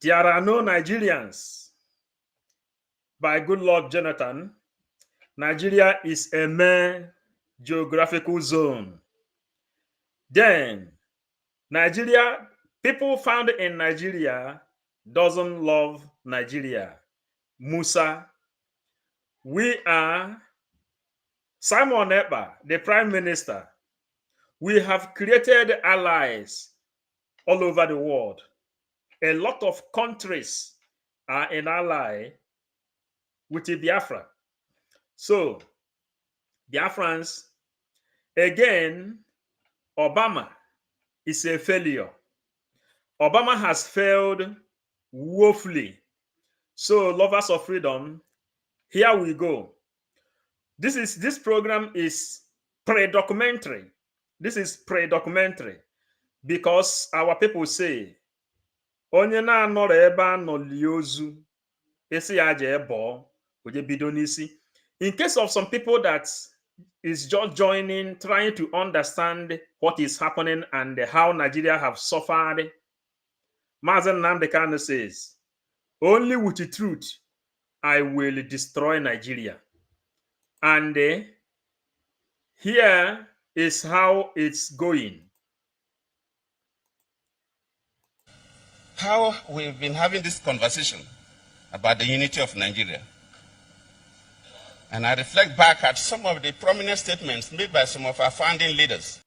There are no Nigerians. By good luck, Jonathan, Nigeria is a mere geographical zone. Then, Nigeria, people found in Nigeria doesn't love Nigeria. Musa, we are Simon Ekpa, the Prime Minister. We have created allies all over the world. A lot of countries are an ally with the Biafra. So, Biafrans, again, Obama is a failure. Obama has failed woefully. So, lovers of freedom, here we go. This program is pre-documentary. This is pre-documentary because our people say, onye na-anọrọ ebe a nọ lie ozu, esi ya je ebo, oje bido n'isi. In case of some people that is just joining, trying to understand what is happening and how Nigeria have suffered, Mazen Nnamdi Kanu says, only with the truth I will destroy Nigeria. And here is how it's going. How we've been having this conversation about the unity of Nigeria. And I reflect back at some of the prominent statements made by some of our founding leaders.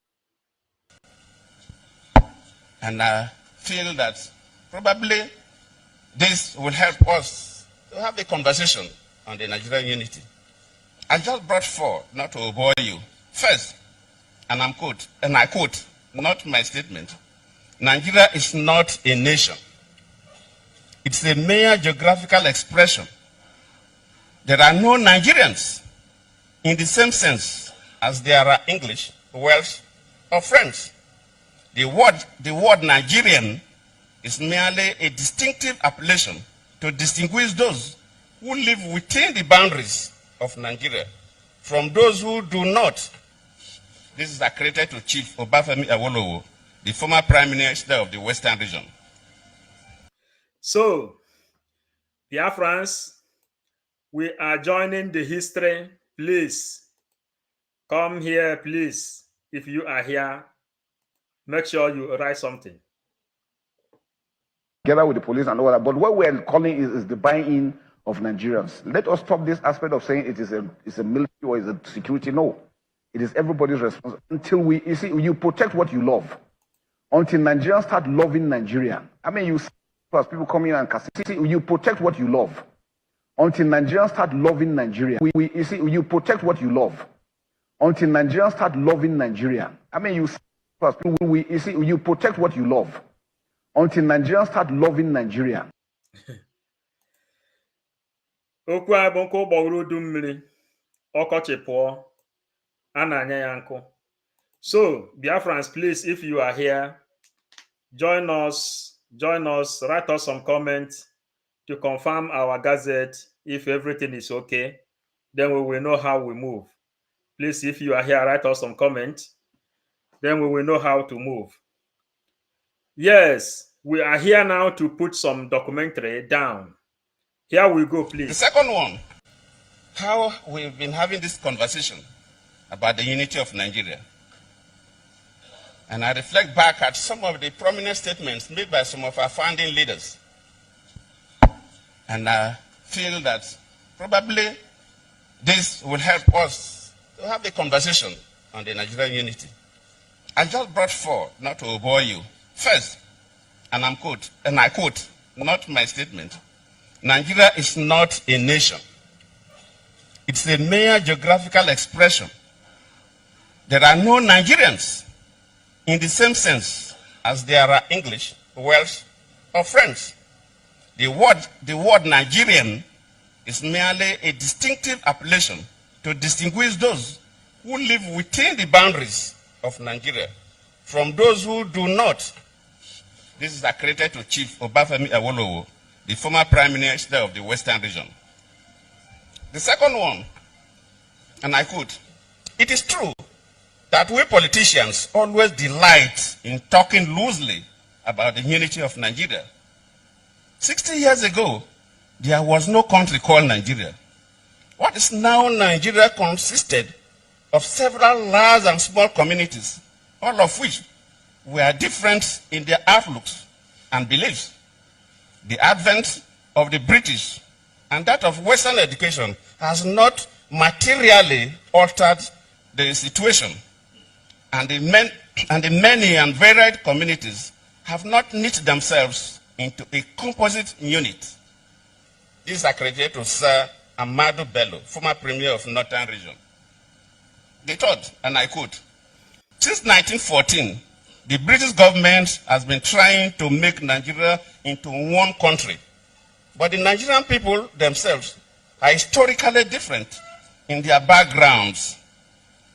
And I feel that probably this will help us to have a conversation on the Nigerian unity. I just brought four, not to bore you. First, and I quote, not my statement, Nigeria is not a nation. It's a mere geographical expression. There are no Nigerians in the same sense as there are English, Welsh, or French. The word Nigerian is merely a distinctive appellation to distinguish those who live within the boundaries of Nigeria from those who do not. This is accredited to Chief Obafemi Awolowo, the former Prime Minister of the Western region. So, Biafrans, we are joining the history. Please, come here, please. If you are here, make sure you write something. Together with the police and all that. But what we're calling is the buy-in of Nigerians. Let us stop this aspect of saying it is a military or is a security. No, it is everybody's responsibility. Until you protect what you love. Until Nigerians start loving Nigeria. I mean, you see people coming in and you protect what you love. Until Nigerians start loving Nigeria. You protect what you love. Until Nigerians start loving Nigeria. I mean, you see people you protect what you love. Until Nigerians start loving Nigeria. Okwu abụnkụ gbọrọ udu mmiri, ọkọchị pụọ, a na-anya ya nkụ. So, Biafrans, please, if you are here, join us, write us some comments to confirm our gazette. If everything is okay, then we will know how we move. Please, if you are here, write us some comments, then we will know how to move. Yes, we are here now to put some documentary down. Here we go, please. The second one, how we've been having this conversation about the unity of Nigeria. And I reflect back at some of the prominent statements made by some of our founding leaders. And I feel that probably this will help us to have a conversation on the Nigerian unity. I just brought four, not to bore you. First, and I quote, not my statement, Nigeria is not a nation. It's a mere geographical expression. There are no Nigerians in the same sense as there are English, Welsh, or French. The word Nigerian is merely a distinctive appellation to distinguish those who live within the boundaries of Nigeria from those who do not. This is accredited to Chief Obafemi Awolowo, the former Prime Minister of the Western region. The second one, and I quote, it is true that we politicians always delight in talking loosely about the unity of Nigeria. 60 years ago, there was no country called Nigeria. What is now Nigeria consisted of several large and small communities, all of which were different in their outlooks and beliefs. The advent of the British and that of Western education has not materially altered the situation, and the many and varied communities have not knit themselves into a composite unit. This is accredited to Sir Amadou Bello, former Premier of Northern Region. They thought, and I quote, "Since 1914, the British government has been trying to make Nigeria into one country. But the Nigerian people themselves are historically different in their backgrounds,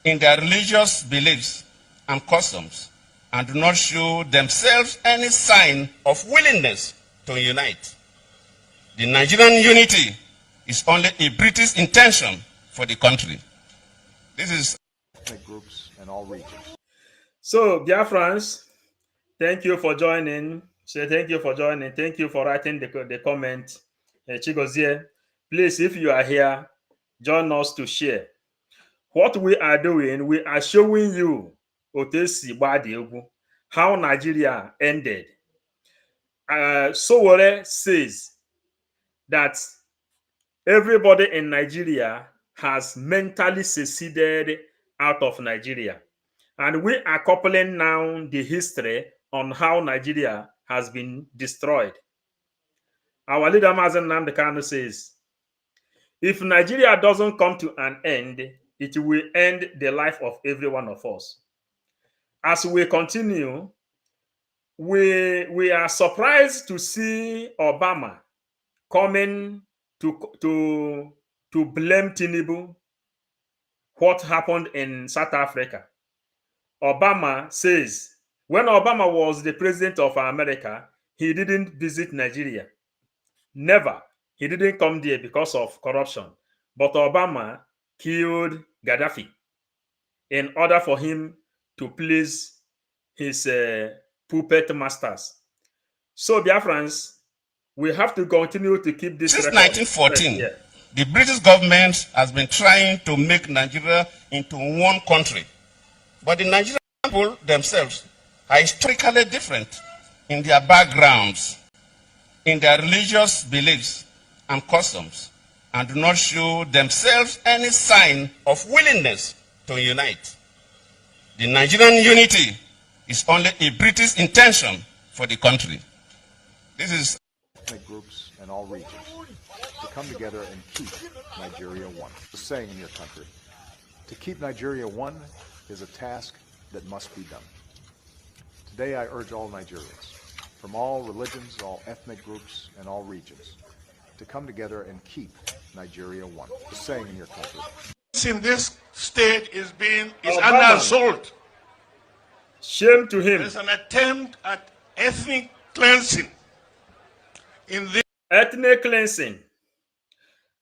in their religious beliefs and customs, and do not show themselves any sign of willingness to unite. The Nigerian unity is only a British intention for the country." This is ethnic groups in all regions. So, Biafrans, thank you for joining. Thank you for joining. Thank you for writing the comment. Chigozie, please, if you are here, join us to share. What we are doing, we are showing you how Nigeria ended. Sowore says that everybody in Nigeria has mentally seceded out of Nigeria. And we are coupling now the history on how Nigeria has been destroyed. Our leader Mazen Nnamdi Kanu says, if Nigeria doesn't come to an end, it will end the life of every one of us. As we continue, we are surprised to see Obama coming to blame Tinubu what happened in South Africa. Obama says when Obama was the president of America, he didn't visit Nigeria. Never. He didn't come there because of corruption. But Obama killed Gaddafi in order for him to please his puppet masters. So, Biafrans, we have to continue to keep this. Since 1914, the British government has been trying to make Nigeria into one country. But the Nigerian people themselves are historically different in their backgrounds, in their religious beliefs and customs, and do not show themselves any sign of willingness to unite. The Nigerian unity is only a British intention for the country. This is ethnic groups in all regions to come together and keep Nigeria one. The saying in your country, to keep Nigeria one is a task that must be done. Today I urge all Nigerians, from all religions, all ethnic groups, and all regions, to come together and keep Nigeria one. The saying in your country. In this state is under assault. Shame to him. There's an attempt at ethnic cleansing. Ethnic cleansing.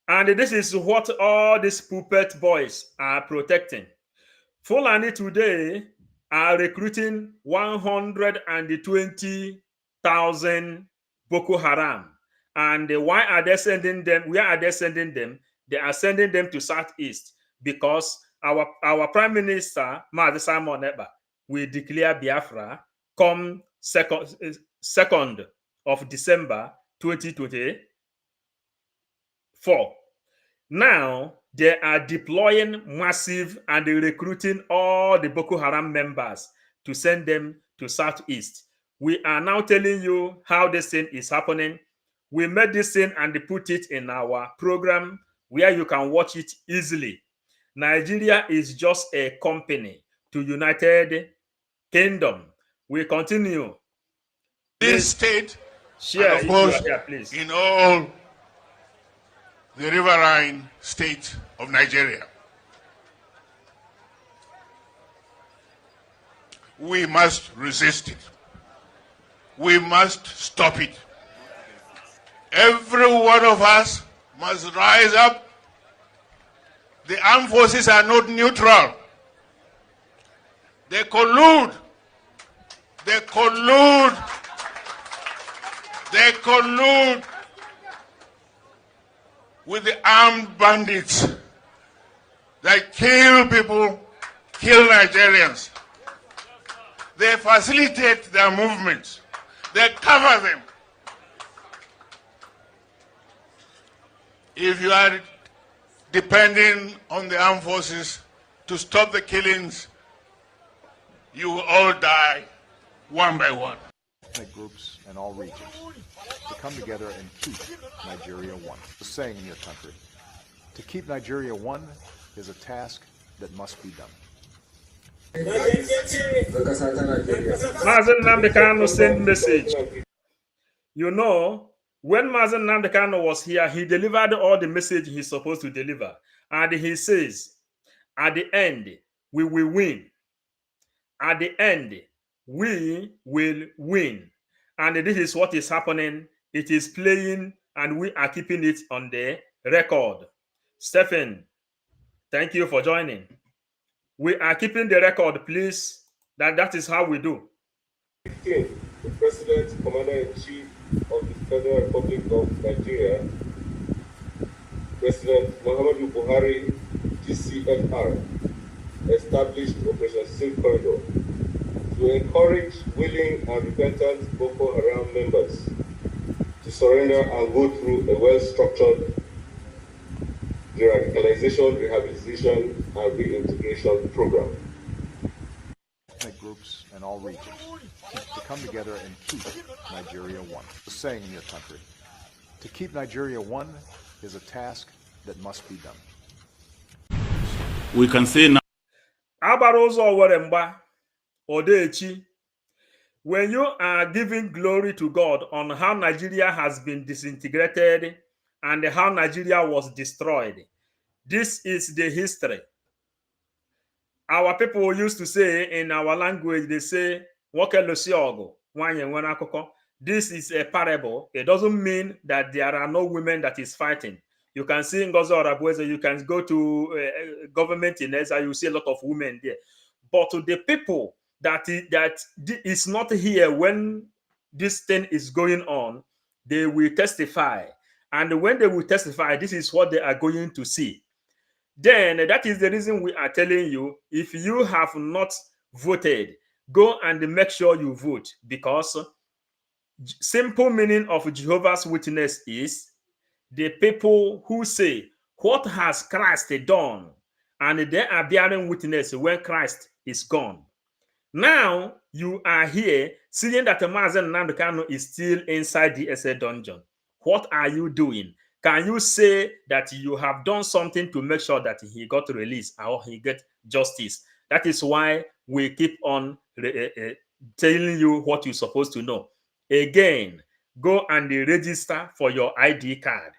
And this is what all these puppet boys are protecting. Fulani today are recruiting 120,000 Boko Haram. And why are they sending them? Where are they sending them? They are sending them to Southeast because our Prime Minister, Mazi Simon Ekpa, will declare Biafra come 2nd of December 2024. Now, they are deploying massive and recruiting all the Boko Haram members to send them to Southeast. We are now telling you how this thing is happening. We made this thing and put it in our program where you can watch it easily. Nigeria is just a company to United Kingdom. We continue. This state, share, of course, please. In all the riverine state of Nigeria. We must resist it. We must stop it. Every one of us must rise up. The armed forces are not neutral. They collude. They collude They collude with the armed bandits that kill people, kill Nigerians. They facilitate their movements. They cover them. If you are depending on the armed forces to stop the killings, you will all die one by one. Ethnic groups in all regions to come together and keep Nigeria one. The saying in your country, to keep Nigeria one is a task that must be done. Mazen Namdekano sent message. You know, when Mazen Namdekano was here, he delivered all the message he's supposed to deliver. And he says, at the end, we will win. At the end, we will win. And this is what is happening. It is playing, and we are keeping it on the record. Stephen, thank you for joining. We are keeping the record, please. That is how we do. 15, the President, Commander-in-Chief of the Federal Republic of Nigeria, President Muhammadu Buhari, GCFR, established Operation Silk Corridor to encourage willing and repentant Boko Haram members to surrender and go through a well-structured de-radicalization, rehabilitation, and reintegration program. Ethnic groups in all regions to come together and keep Nigeria one. The saying in your country, to keep Nigeria one is a task that must be done. We can say now. When you are giving glory to God on how Nigeria has been disintegrated and how Nigeria was destroyed, this is the history. Our people used to say in our language, they say, this is a parable. It doesn't mean that there are no women that is fighting. You can see in Gozo Arabueze, you can go to government in Eza, you see a lot of women there. But to the people that is not here when this thing is going on, they will testify. And when they will testify, this is what they are going to see. Then that is the reason we are telling you, if you have not voted, go and make sure you vote, because simple meaning of Jehovah's Witness is the people who say, what has Christ done? And they are bearing witness when Christ is gone. Now you are here seeing that Mazen Namdekano is still inside the SA dungeon. What are you doing? Can you say that you have done something to make sure that he got released or he get justice? That is why we keep on telling you what you're supposed to know. Again, go and register for your ID card.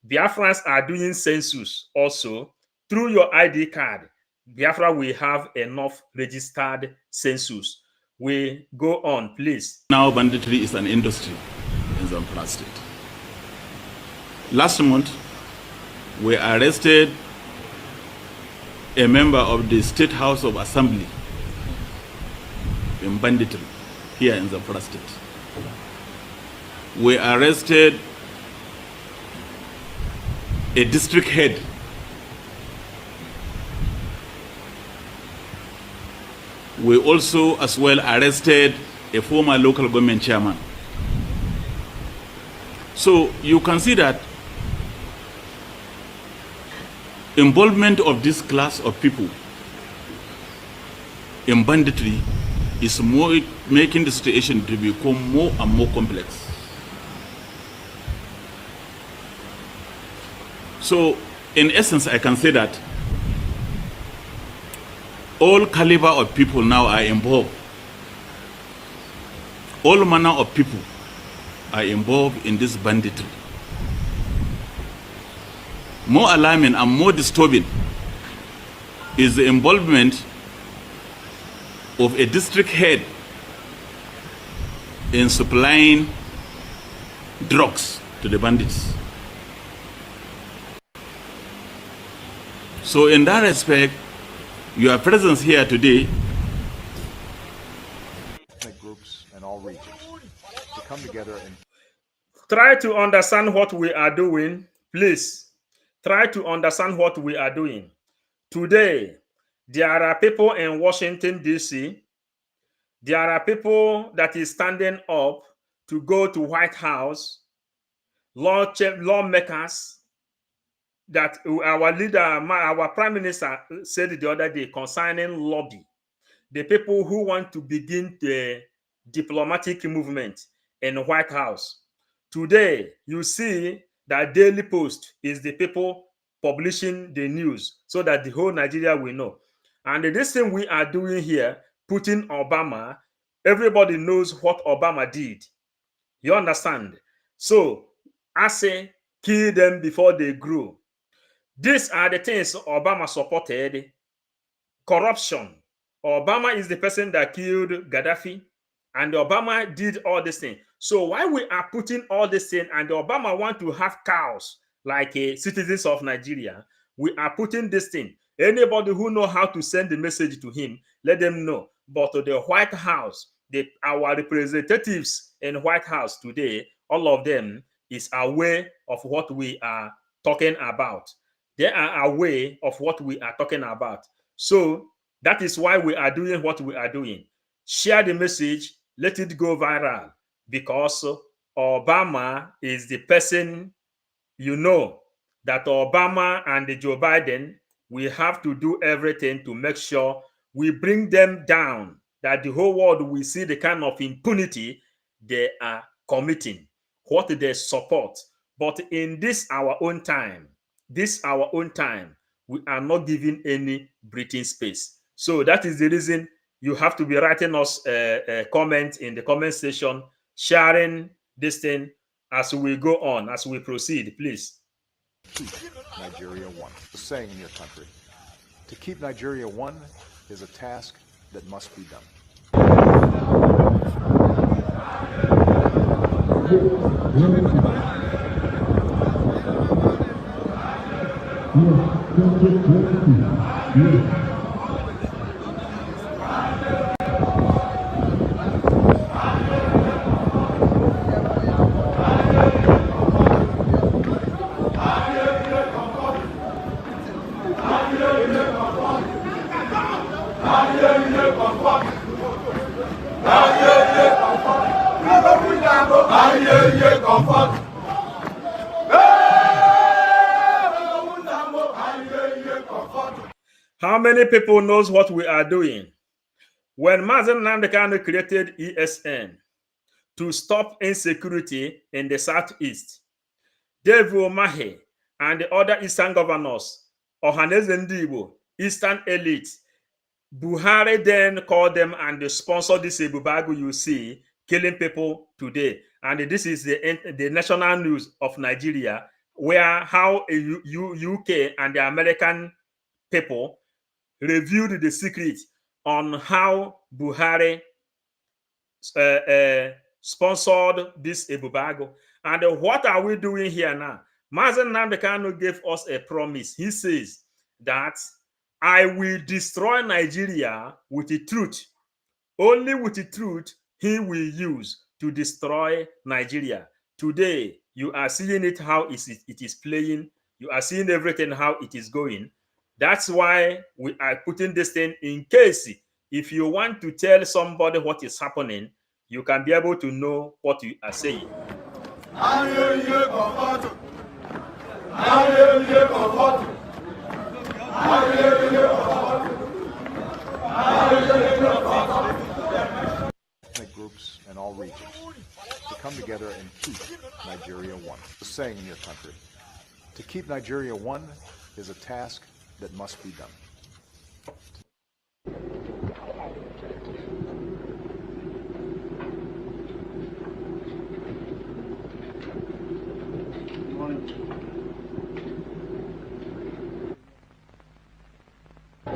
Biafrans are doing census also. Through your ID card, Biafra will have enough registered census. We go on, please. Now banditry is an industry in Zamfara State. Last month, we arrested a member of the State House of Assembly in banditry here in Zamfara State. We arrested a district head. We also as well arrested a former local government chairman. So you can see that involvement of this class of people in banditry is more making the situation to become more and more complex. So in essence, I can say that all caliber of people now are involved. All manner of people are involved in this banditry. More alarming and more disturbing is the involvement of a district head in supplying drugs to the bandits. So in that respect, your presence here today, ethnic groups in all regions to come together and Try to understand what we are doing. Please, try to understand what we are doing. Today, there are people in Washington, D.C. There are people that is standing up to go to White House, lawmakers, that our leader, our prime minister said the other day concerning lobby, the people who want to begin the diplomatic movement in the White House. Today, you see that Daily Post is the people publishing the news so that the whole Nigeria will know. And this thing we are doing here, putting Obama, everybody knows what Obama did. You understand? So, I say, kill them before they grow. These are the things Obama supported. Corruption. Obama is the person that killed Gaddafi, and Obama did all this thing. So why we are putting all this thing, and Obama want to have cows like citizens of Nigeria, we are putting this thing. Anybody who know how to send the message to him, let them know. But to the White House, our representatives in White House today, all of them is aware of what we are talking about. They are aware of what we are talking about. So that is why we are doing what we are doing. Share the message, let it go viral, because Obama is the person, you know, that Obama and Joe Biden, we have to do everything to make sure we bring them down, that the whole world will see the kind of impunity they are committing, what they support. But in this our own time, we are not giving any breathing space. So that is the reason you have to be writing us a comment in the comment section, sharing this thing as we go on, as we proceed, please. Keep Nigeria one. The saying in your country. To keep Nigeria one is a task that must be done. How many people knows what we are doing? When Mazen Nnamdi Kanu created ESN to stop insecurity in the Southeast, David Umahi and the other Eastern governors, Ohaneze Ndigbo, Eastern elite, Buhari then called them and they sponsored this Ebubagu you see killing people today. And this is the national news of Nigeria, where how UK and the American people reviewed the secret on how Buhari sponsored this Ebubago. And what are we doing here now? Mazen Nnamdi Kanu gave us a promise. He says that I will destroy Nigeria with the truth. Only with the truth he will use to destroy Nigeria. Today, you are seeing it how it is playing. You are seeing everything how it is going. That's why we are putting this thing in case if you want to tell somebody what is happening, you can be able to know what you are saying. Ethnic groups in all regions to come together and keep Nigeria one. The saying in your country. To keep Nigeria one is a task that must be done.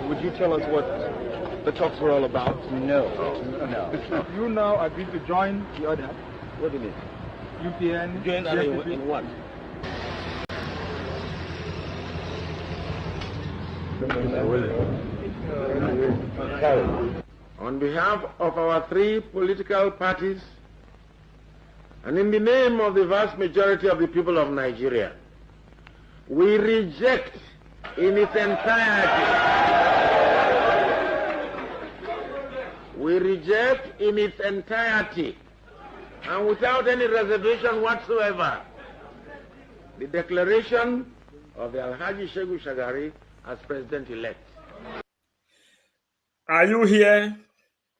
Would you tell us what the talks were all about? No. You now agreed to join the other. What do you mean? UPN. Join in what? On behalf of our three political parties And in the name of the vast majority of the people of Nigeria, we reject in its entirety. We reject in its entirety and without any reservation whatsoever the declaration of the Alhaji Shehu Shagari as president-elect. Are you here?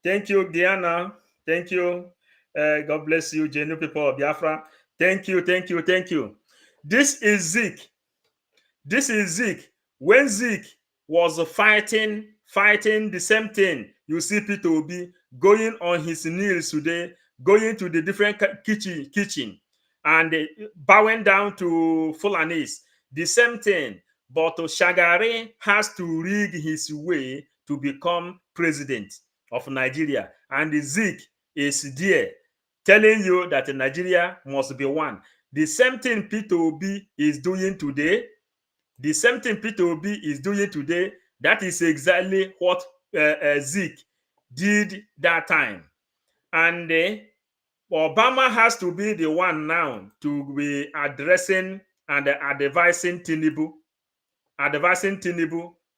Thank you, Diana. Thank you. God bless you, genuine people of Biafra. Thank you, thank you, thank you. This is Zeke. This is Zeke. When Zeke was fighting the same thing, you see Peter Obi going on his knees today, going to the different kitchen and bowing down to Fulanis. The same thing. But Shagari has to rig his way to become president of Nigeria. And Zeke is there telling you that Nigeria must be one. The same thing Peter Obi is doing today. The same thing Peter Obi is doing today. That is exactly what Zeke did that time. And Obama has to be the one now to be addressing and advising Tinubu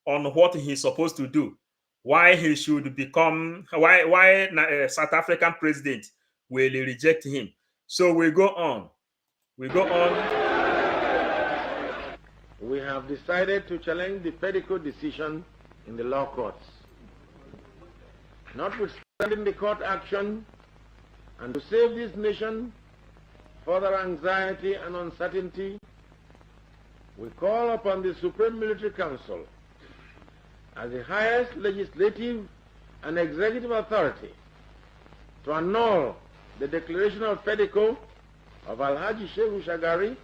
on what he's supposed to do, why he should become, why South African president will reject him. So we go on. We have decided to challenge the Pedico decision in the law courts. Notwithstanding the court action, and to save this nation further anxiety and uncertainty, we call upon the Supreme Military Council as the highest legislative and executive authority to annul the declaration of Pedico of Alhaji Shehu Shagari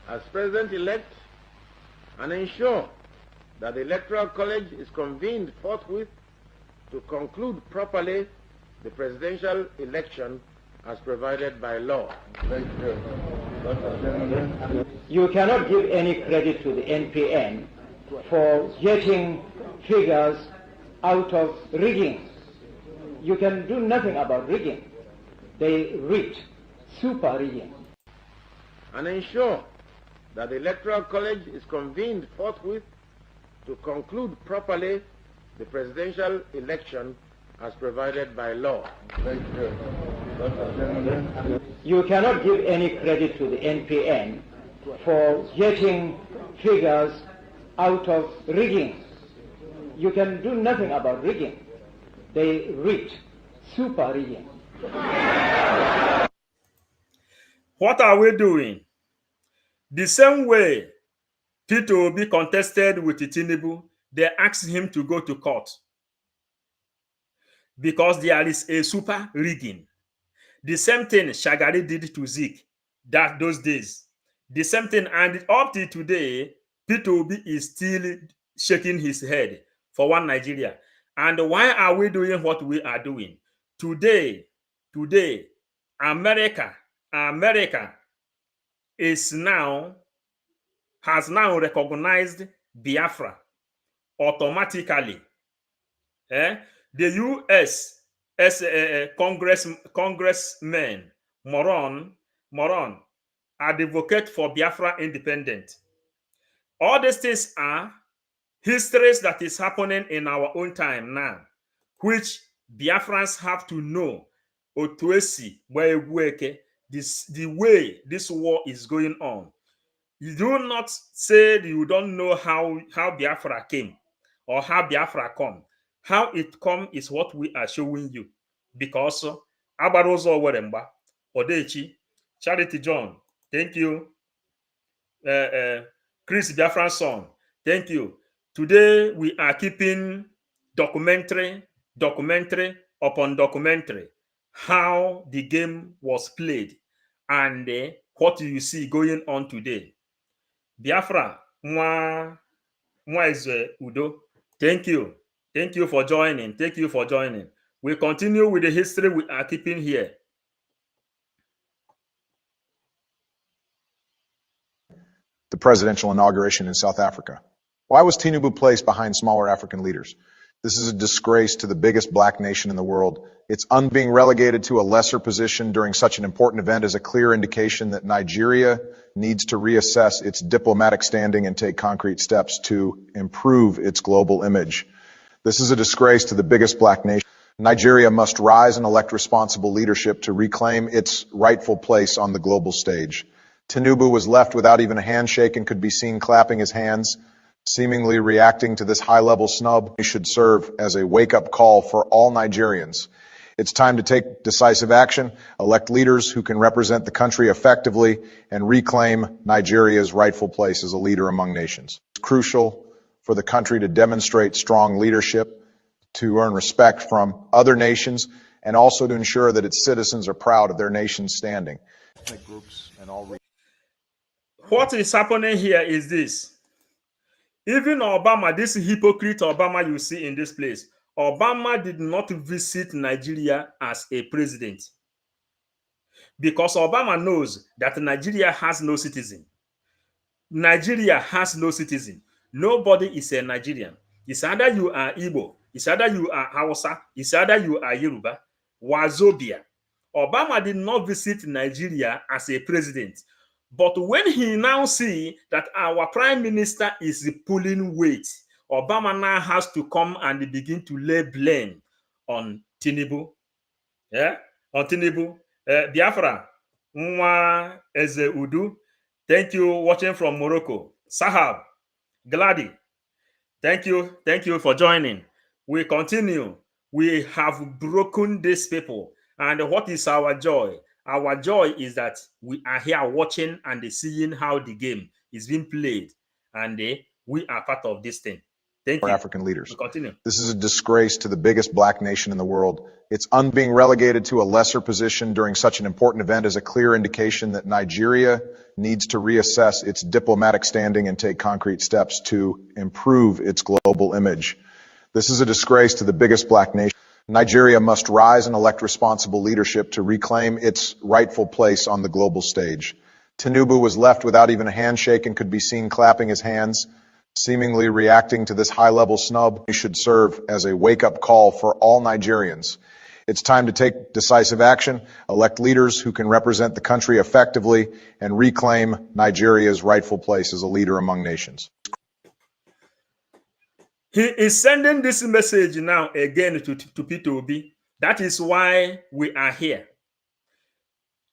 as president-elect and ensure that the Electoral College is convened forthwith to conclude properly the presidential election as provided by law. Thank you. You cannot give any credit to the NPN for getting figures out of rigging. You can do nothing about rigging. They rigged, super rigging. And ensure that the Electoral College is convened forthwith to conclude properly the presidential election as provided by law. Thank you. You cannot give any credit to the NPN for getting figures out of rigging. You can do nothing about rigging. They rigged, super rigging. What are we doing? The same way Peter Obi contested with Tinubu, they asked him to go to court because there is a super rigging. The same thing Shagari did to Zeke those days. The same thing, and up to today, Peter Obi is still shaking his head for one Nigeria. And why are we doing what we are doing? Today, America has now recognized Biafra automatically. The U.S. as congressman Moron advocate for Biafra independence. All these things are histories that is happening in our own time now, which Biafrans have to know. The way this war is going on. You do not say you don't know how Biafra came or how Biafra come. How it come is what we are showing you. Because Abarozo Weremba, Odechi, Charity John, thank you. Chris Biafran son, thank you. Today we are keeping documentary upon documentary, how the game was played and what you see going on today. Biafra, mwa is Udo. Thank you. Thank you for joining. Thank you for joining. We continue with the history we are keeping here. The presidential inauguration in South Africa. Why was Tinubu placed behind smaller African leaders? This is a disgrace to the biggest black nation in the world. It's being relegated to a lesser position during such an important event is a clear indication that Nigeria needs to reassess its diplomatic standing and take concrete steps to improve its global image. This is a disgrace to the biggest black nation. Nigeria must rise and elect responsible leadership to reclaim its rightful place on the global stage. Tinubu was left without even a handshake and could be seen clapping his hands, seemingly reacting to this high-level snub. It should serve as a wake-up call for all Nigerians. It's time to take decisive action, elect leaders who can represent the country effectively, and reclaim Nigeria's rightful place as a leader among nations. It's crucial for the country to demonstrate strong leadership, to earn respect from other nations, and also to ensure that its citizens are proud of their nation's standing. What is happening here is this. Even Obama, this hypocrite Obama you see in this place, Obama did not visit Nigeria as a president because Obama knows that Nigeria has no citizen. Nigeria has no citizen. Nobody is a Nigerian. It's either you are Igbo, it's either you are Hausa, it's either you are Yoruba, Wazobia. Obama did not visit Nigeria as a president. But when he now see that our prime minister is pulling weight, Obama now has to come and begin to lay blame on Tinubu. Yeah, on Tinubu. Biafra, Nwa Eze Udu. Thank you, watching from Morocco. Sahab, Glady, thank you for joining. We continue. We have broken these people. And what is our joy? Our joy is that we are here watching and seeing how the game is being played. And we are part of this thing. Thank you. African leaders. We continue. This is a disgrace to the biggest black nation in the world. It's being relegated to a lesser position during such an important event is a clear indication that Nigeria needs to reassess its diplomatic standing and take concrete steps to improve its global image. This is a disgrace to the biggest black nation. Nigeria must rise and elect responsible leadership to reclaim its rightful place on the global stage. Tinubu was left without even a handshake and could be seen clapping his hands, seemingly reacting to this high-level snub. It should serve as a wake-up call for all Nigerians. It's time to take decisive action, elect leaders who can represent the country effectively, and reclaim Nigeria's rightful place as a leader among nations. He is sending this message now again to Peter Obi. That is why we are here.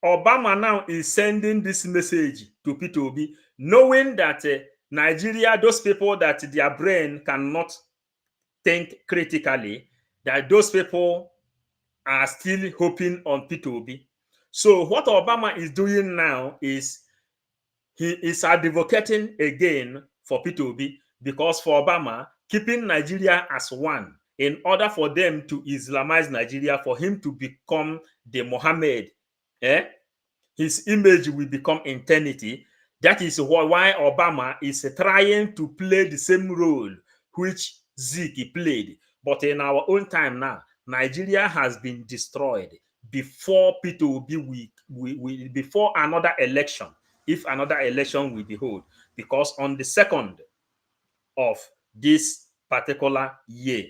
Obama now is sending this message to Peter Obi, knowing that Nigeria, those people that their brain cannot think critically, that those people are still hoping on Peter Obi. So what Obama is doing now is he is advocating again for Peter Obi, because for Obama, keeping Nigeria as one in order for them to Islamize Nigeria, for him to become the Muhammad, his image will become eternity. That is why Obama is trying to play the same role which Zeke played. But in our own time now, Nigeria has been destroyed before Peter Obi before another election, if another election will be held. Because on the 2nd of this particular year,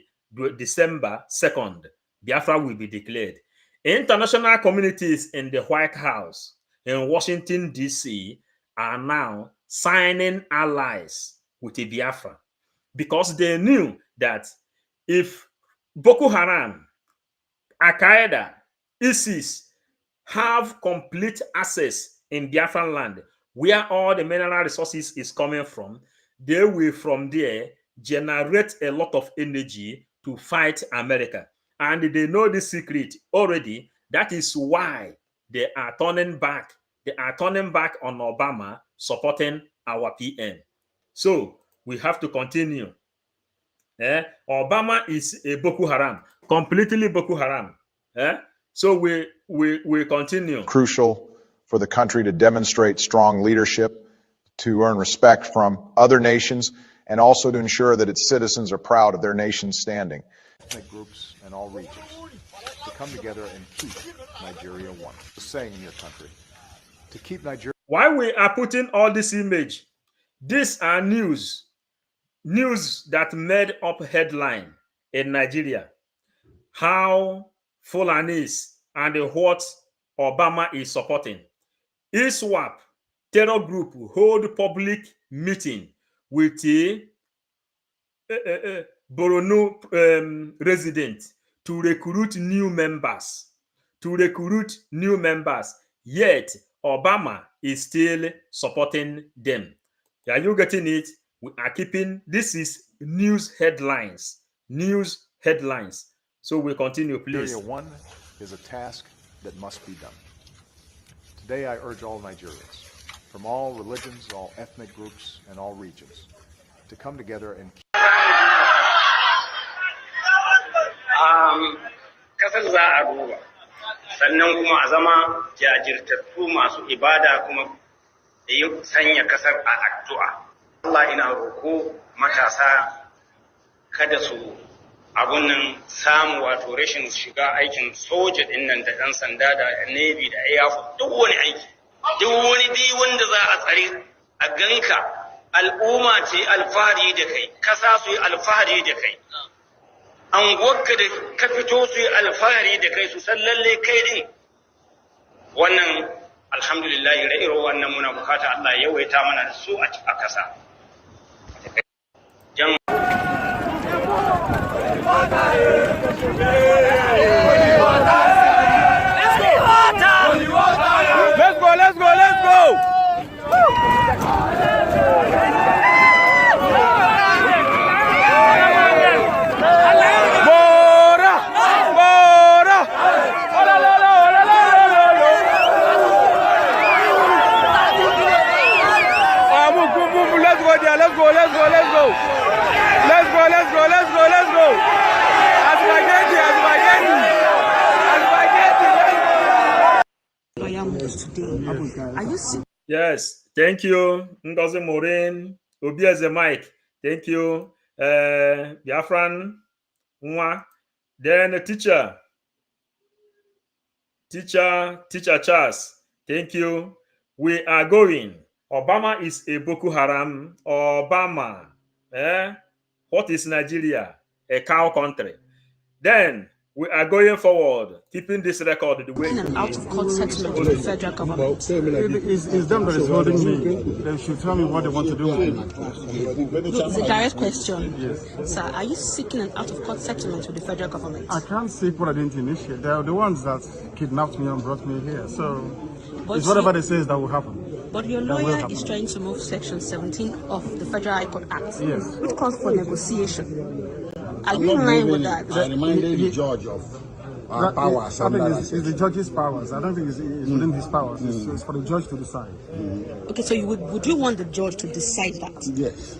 December 2nd, Biafra will be declared. International communities in the White House in Washington, D.C. are now signing allies with the Biafra, because they knew that if Boko Haram, Al-Qaeda, ISIS have complete access in Biafran land, where all the mineral resources is coming from, they will from there generate a lot of energy to fight America. And they know the secret already. That is why they are turning back. They are turning back on Obama supporting our PM. So we have to continue. Obama is a Boko Haram, completely Boko Haram. So we continue. Crucial for the country to demonstrate strong leadership, to earn respect from other nations, and also to ensure that its citizens are proud of their nation's standing. Ethnic groups in all regions to come together and keep Nigeria one. The saying in your country, to keep Nigeria. Why we are putting all this image? These are news that made up headline in Nigeria, how Fulanis and what Obama is supporting. ISWAP terror group hold public meeting with a Borno resident to recruit new members. Yet Obama is still supporting them. Are you getting it? We are keeping, this is news headlines. So we continue, please. Area 1 is a task that must be done. Today I urge all Nigerians, from all religions, all ethnic groups, and all regions, to come together and kasar za a duba sannan kuma a zama jajirtattu masu ibada kuma da yi sanya kasar a addu'a. Allah ina roko matasa kada su abun nan samu wato rashin shiga aikin soja din nan da ɗan sanda da navy da air force, duk wani aiki, duk wani dai wanda za a tsare a ganka al'umma ce alfahari da kai, kasa su yi alfahari da kai, anguwarka da ka fito su yi alfahari da kai, su san lalle kai din wannan alhamdulillah ire-ire wannan muna bukata Allah ya yawaita mana da su a kasa. Let's go! Let's go! Are you sick? Yes, thank you, Ngozi Maureen, Obieze Mike, thank you, Biafran, Nwa, then the teacher Charles, thank you. We are going. Obama is a Boko Haram. Obama, what is Nigeria? A cow country. Then we are going forward, keeping this record the way an out-of-court settlement with the federal government. It's them that is holding me. They should tell me what they want to do with me. It's a direct question. Yes. Sir, are you seeking an out-of-court settlement with the federal government? I can't seek what I didn't initiate. They are the ones that kidnapped me and brought me here. So it's whatever they say that will happen. But your lawyer is trying to move Section 17 of the Federal High Court Act, yes, which calls for negotiation. Are you in line with that? I reminded the judge of our powers. I think it's the judge's powers. I don't think it's within his powers. It's for the judge to decide. Okay, so would you want the judge to decide that? Yes.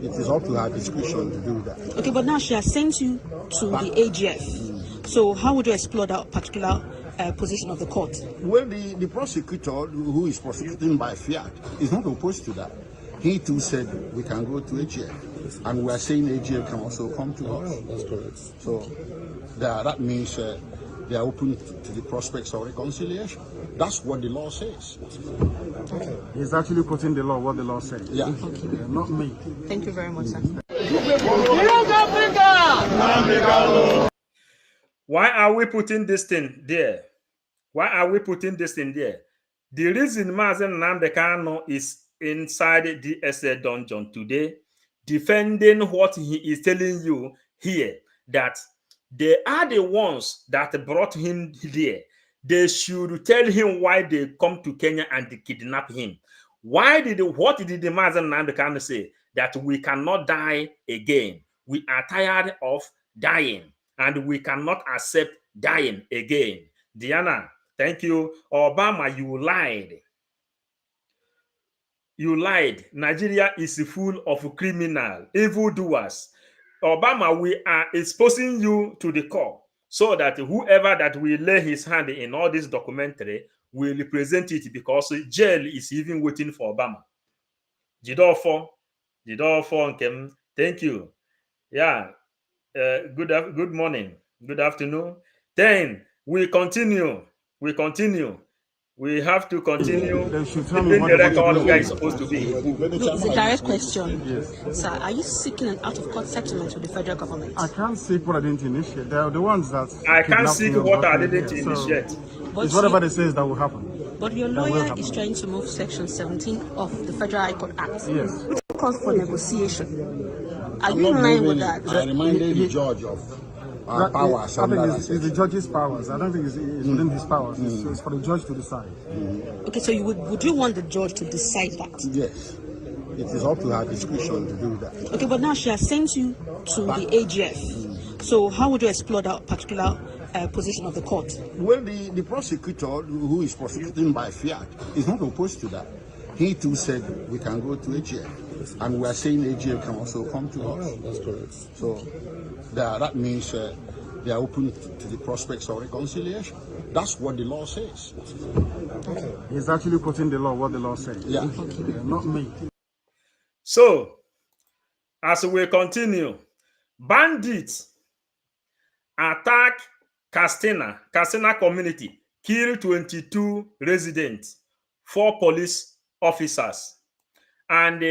It is up to her discretion to do that. Okay, but now she has sent you to the AGF. So how would you explore that particular position of the court? Well, the prosecutor who is prosecuting by fiat is not opposed to that. He too said we can go to AGF. And we are saying AGF can also come to us. That's correct. So that means they are open to the prospects of reconciliation. That's what the law says. Okay. He's actually putting the law what the law says. Yeah. Okay. Not me. Thank you very much, sir. Why are we putting this thing there? The reason Mazen Nnamdi Kanu is inside the DSA dungeon today, defending what he is telling you here, that they are the ones that brought him there. They should tell him why they come to Kenya and they kidnap him. What did the Mazen Nnamdi Kanu say? That we cannot die again. We are tired of dying and we cannot accept dying again. Diana, thank you. Obama, you lied. You lied. Nigeria is full of criminal, evildoers. Obama, we are exposing you to the court so that whoever that will lay his hand in all this documentary will represent it, because jail is even waiting for Obama. Jidofo, Nkem, thank you. Yeah, good morning, good afternoon. Then we continue. We have to continue They should tell the me what they want record to do. where it's supposed to be. Look, it's a direct question. Yes. Sir, are you seeking an out-of-court settlement with the federal government? I can't seek what I didn't initiate. They are the ones that I can't kidnapped seek me and what brought I me didn't here. initiate. But It's whatever they say is that will happen. But your That will lawyer happen. is trying to move Section 17 of the Federal High Court Act. Yes. Which calls for negotiation. Are I'm you in not line moving with it. that? I reminded the judge of our powers. I think it's the judge's powers. I don't think it's within his powers. It's for the judge to decide. Okay, so would you want the judge to decide that? Yes. It is up to her discretion to do that. Okay, but now she has sent you to the AGF. So how would you explore that particular position of the court? Well, the prosecutor who is prosecuting by fiat is not opposed to that. He too said we can go to AGF. And we are saying AGF can also come to us. That's correct. So that means they are open to the prospects of reconciliation. That's what the law says. Okay. He's actually quoting the law, what the law says. Yeah. Not me. So, as we continue, bandits attack Castina community, kill 22 residents, 4 police officers. And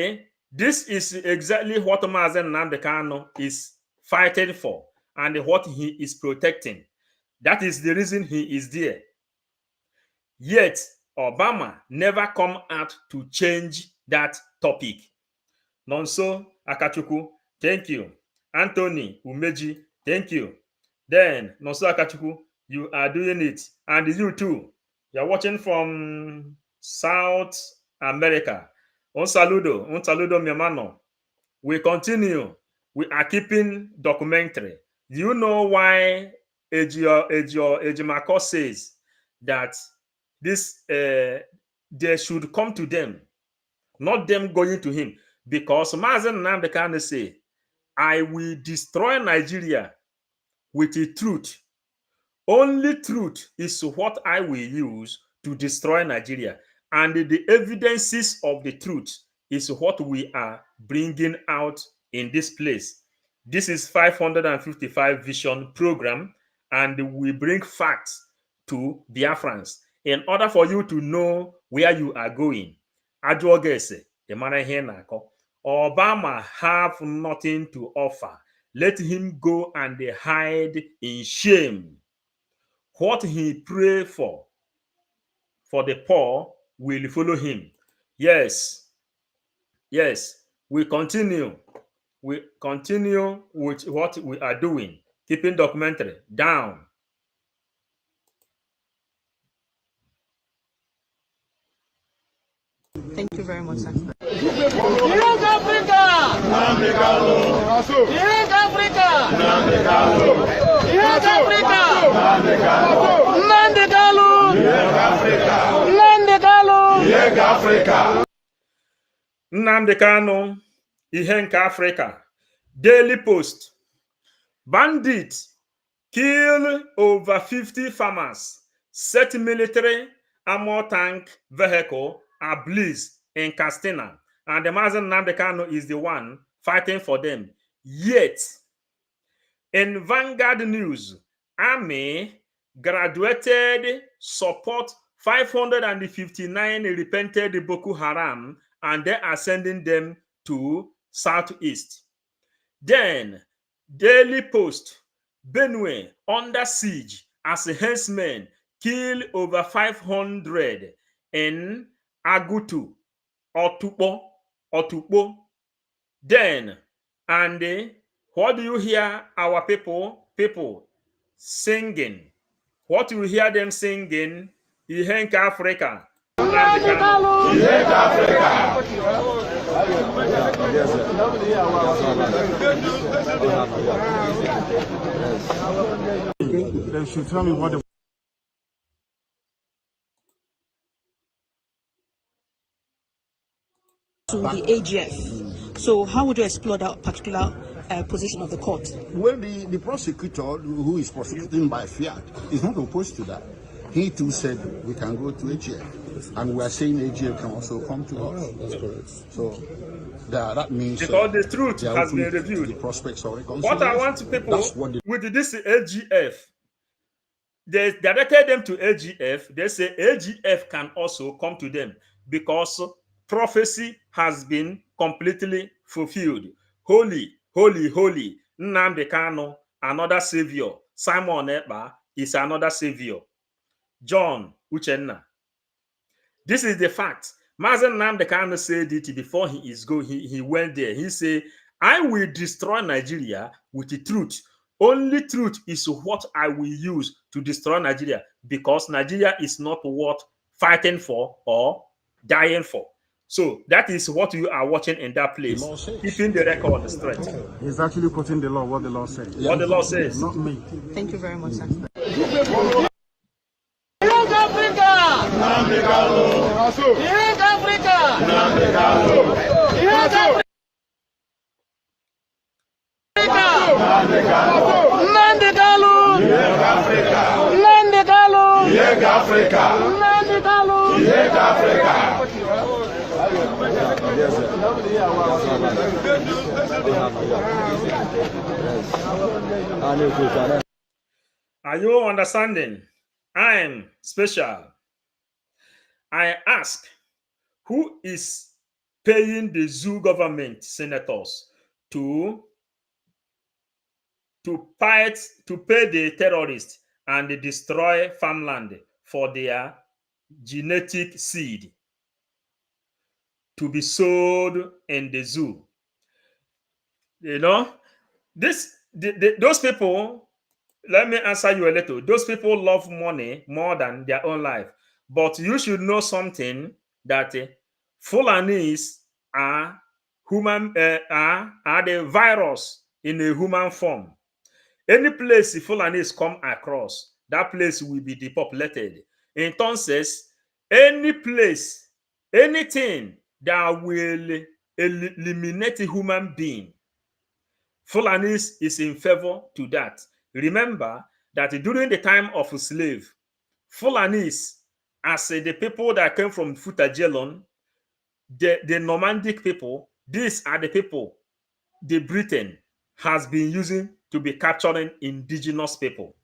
this is exactly what Mazen Nnamdi Kanu is fighting for and what he is protecting. That is the reason he is there. Yet, Obama never come out to change that topic. Nonso Akachukwu, thank you. Anthony Umeji, thank you. Then, Nonso Akachukwu, you are doing it. And you too. You are watching from South America. Un saludo, mi hermano. We continue. We are keeping documentary. Do you know why Ejimako says that this they should come to them, not them going to him? Because Mazen Nnamdi Kanu say, I will destroy Nigeria with the truth. Only truth is what I will use to destroy Nigeria. And the evidences of the truth is what we are bringing out in this place. This is 555 Vision Program, and we bring facts to Biafrans in order for you to know where you are going. Obama have nothing to offer. Let him go and hide in shame. What he pray for the poor will follow him. Yes. We continue. We continue with what we are doing. Keeping documentary down. Thank you very much, sir. Yes, Africa! Yes, Africa! Yes, Africa! Nnamdi Kanu, ihe nke Africa. Daily Post. Bandits kill over 50 farmers. Set military armor tank vehicle ablaze in Castina. And the Mazen Nnamdi Kanu is the one fighting for them. Yet, in Vanguard News, Army graduated support 559 repented Boko Haram, and they are sending them to Southeast. Then, Daily Post, Benue under siege as herdsmen kill over 500 in Agutu, Otukpo. Then, and what do you hear our people singing? What do you hear them singing? Ihenka Africa. They should tell me what to the AGF. So how would you explore that particular position of the court? Well, the prosecutor who is prosecuting by fiat is not opposed to that. He too said we can go to AGF. And we are saying AGF can also come to us. That's correct. So that means because the truth has been reviewed. The prospects of reconciliation. What I want people with this AGF, they directed them to AGF. They say AGF can also come to them because prophecy has been completely fulfilled. Holy, holy, holy. Nnamdi Kanu, another savior. Simon Ekpa is another savior. John Uchenna. This is the fact. Mazen Nnamdi Kanu said it before he went there. He said, I will destroy Nigeria with the truth. Only truth is what I will use to destroy Nigeria, because Nigeria is not worth fighting for or dying for. So that is what you are watching in that place, keeping the record straight. He's actually quoting the law, what the law says. What the law says. Not me. Thank you very much, sir. Young Africa! Young Africa! Young Africa! Nnamdi Kanu! Nnamdi Kanu! Young Africa! Nnamdi Kanu! Young Africa! Are you understanding? I am special. I ask, who is paying the zoo government senators to pay the terrorists and destroy farmland for their genetic seed to be sold in the zoo? You know, those people, let me answer you a little. Those people love money more than their own life. But you should know something, that Fulanis are the virus in a human form. Any place Fulanis come across, that place will be depopulated. Entonces, any place, anything that will eliminate a human being, Fulanis is in favor to that. Remember that during the time of slave, Fulanis, as the people that came from Futajelon, the Normandic people, these are the people the Britain has been using to be capturing indigenous people.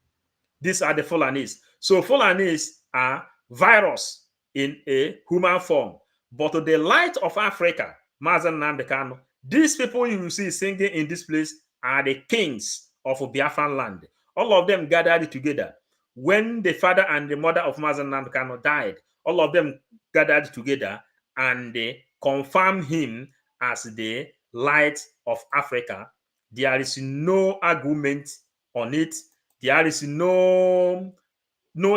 These are the Fulanis. So Fulanis are virus in a human form. But to the light of Africa, Mazen Nnamdi Kanu, these people you will see singing in this place are the kings of Biafran land. All of them gathered together. When the father and the mother of Mazen Nnamdi Kanu died, all of them gathered together and they confirmed him as the light of Africa. There is no argument on it. There is no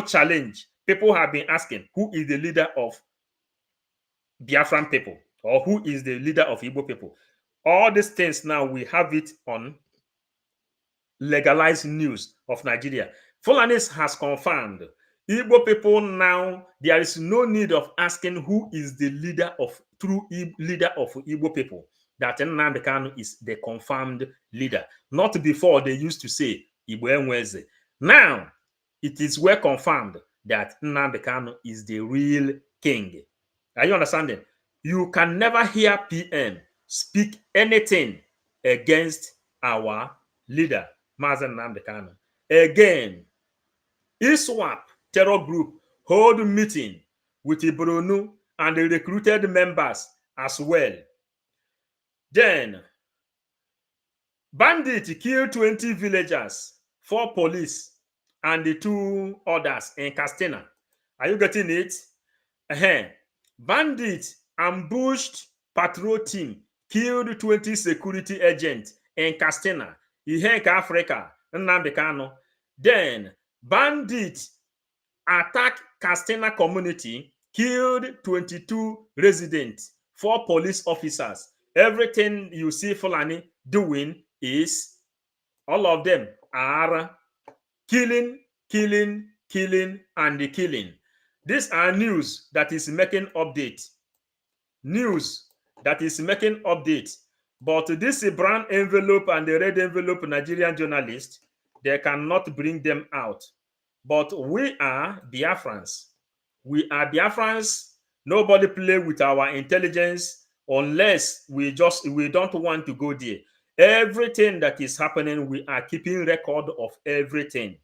challenge. People have been asking, who is the leader of Biafran people, or who is the leader of Igbo people? All these things now, we have it on legalized news of Nigeria. Fulanis has confirmed. Igbo people now, there is no need of asking who is the leader of leader of Igbo people. That Nnamdi Kanu is the confirmed leader. Not before they used to say Igbo Enweze. Now it is well confirmed that Nnamdi Kanu is the real king. Are you understanding? You can never hear PM speak anything against our leader, Mazen Nnamdi Kanu. Again, ISWAP terror group hold meeting with Ibronu and the recruited members as well. Then, bandits killed 20 villagers, 4 police, and the 2 others in Castena. Are you getting it? Bandits ambushed patrol team, killed 20 security agents in Castena, Ihenka Africa, Nnamdi Kanu. Then, bandits attacked Castena community, killed 22 residents, 4 police officers. Everything you see Fulani doing is, all of them are killing, and killing. These are news that is making update. News that is making update. But this brown envelope and the red envelope Nigerian journalists, they cannot bring them out. But we are Biafrans. We are Biafrans. Nobody play with our intelligence unless we don't want to go there. Everything that is happening, we are keeping record of everything.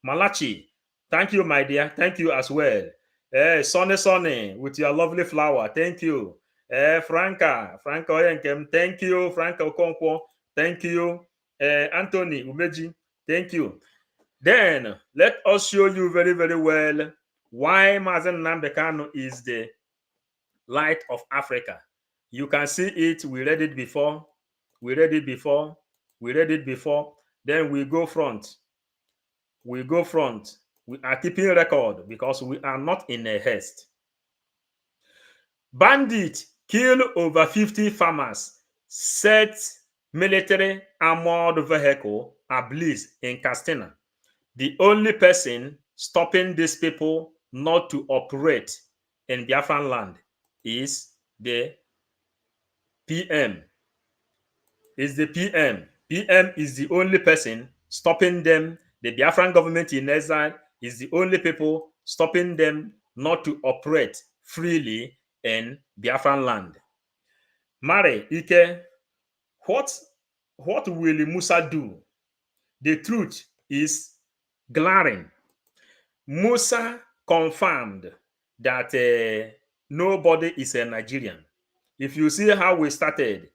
Malachi, Thank you, my dear. Thank you as well. Sonny, with your lovely flower. Thank you. Franca Oyenkem. Thank you. Franca Okonkwo. Thank you. Anthony Umeji. Thank you. Then let us show you very, very well why Mazen Nnamdi Kanu is the light of Africa. You can see it. We read it before. We read it before. We read it before. Then we go front. We go front. We are keeping record because we are not in a haste. Bandit kill over 50 farmers, set military armored vehicle ablaze in Castina. The only person stopping these people not to operate in Biafran land is the PM. Is the PM. PM is the only person stopping them. The Biafran government in exile is the only people stopping them not to operate freely in Biafran land. Mare Ike, what will Musa do? The truth is glaring. Musa confirmed that nobody is a Nigerian. If you see how we started,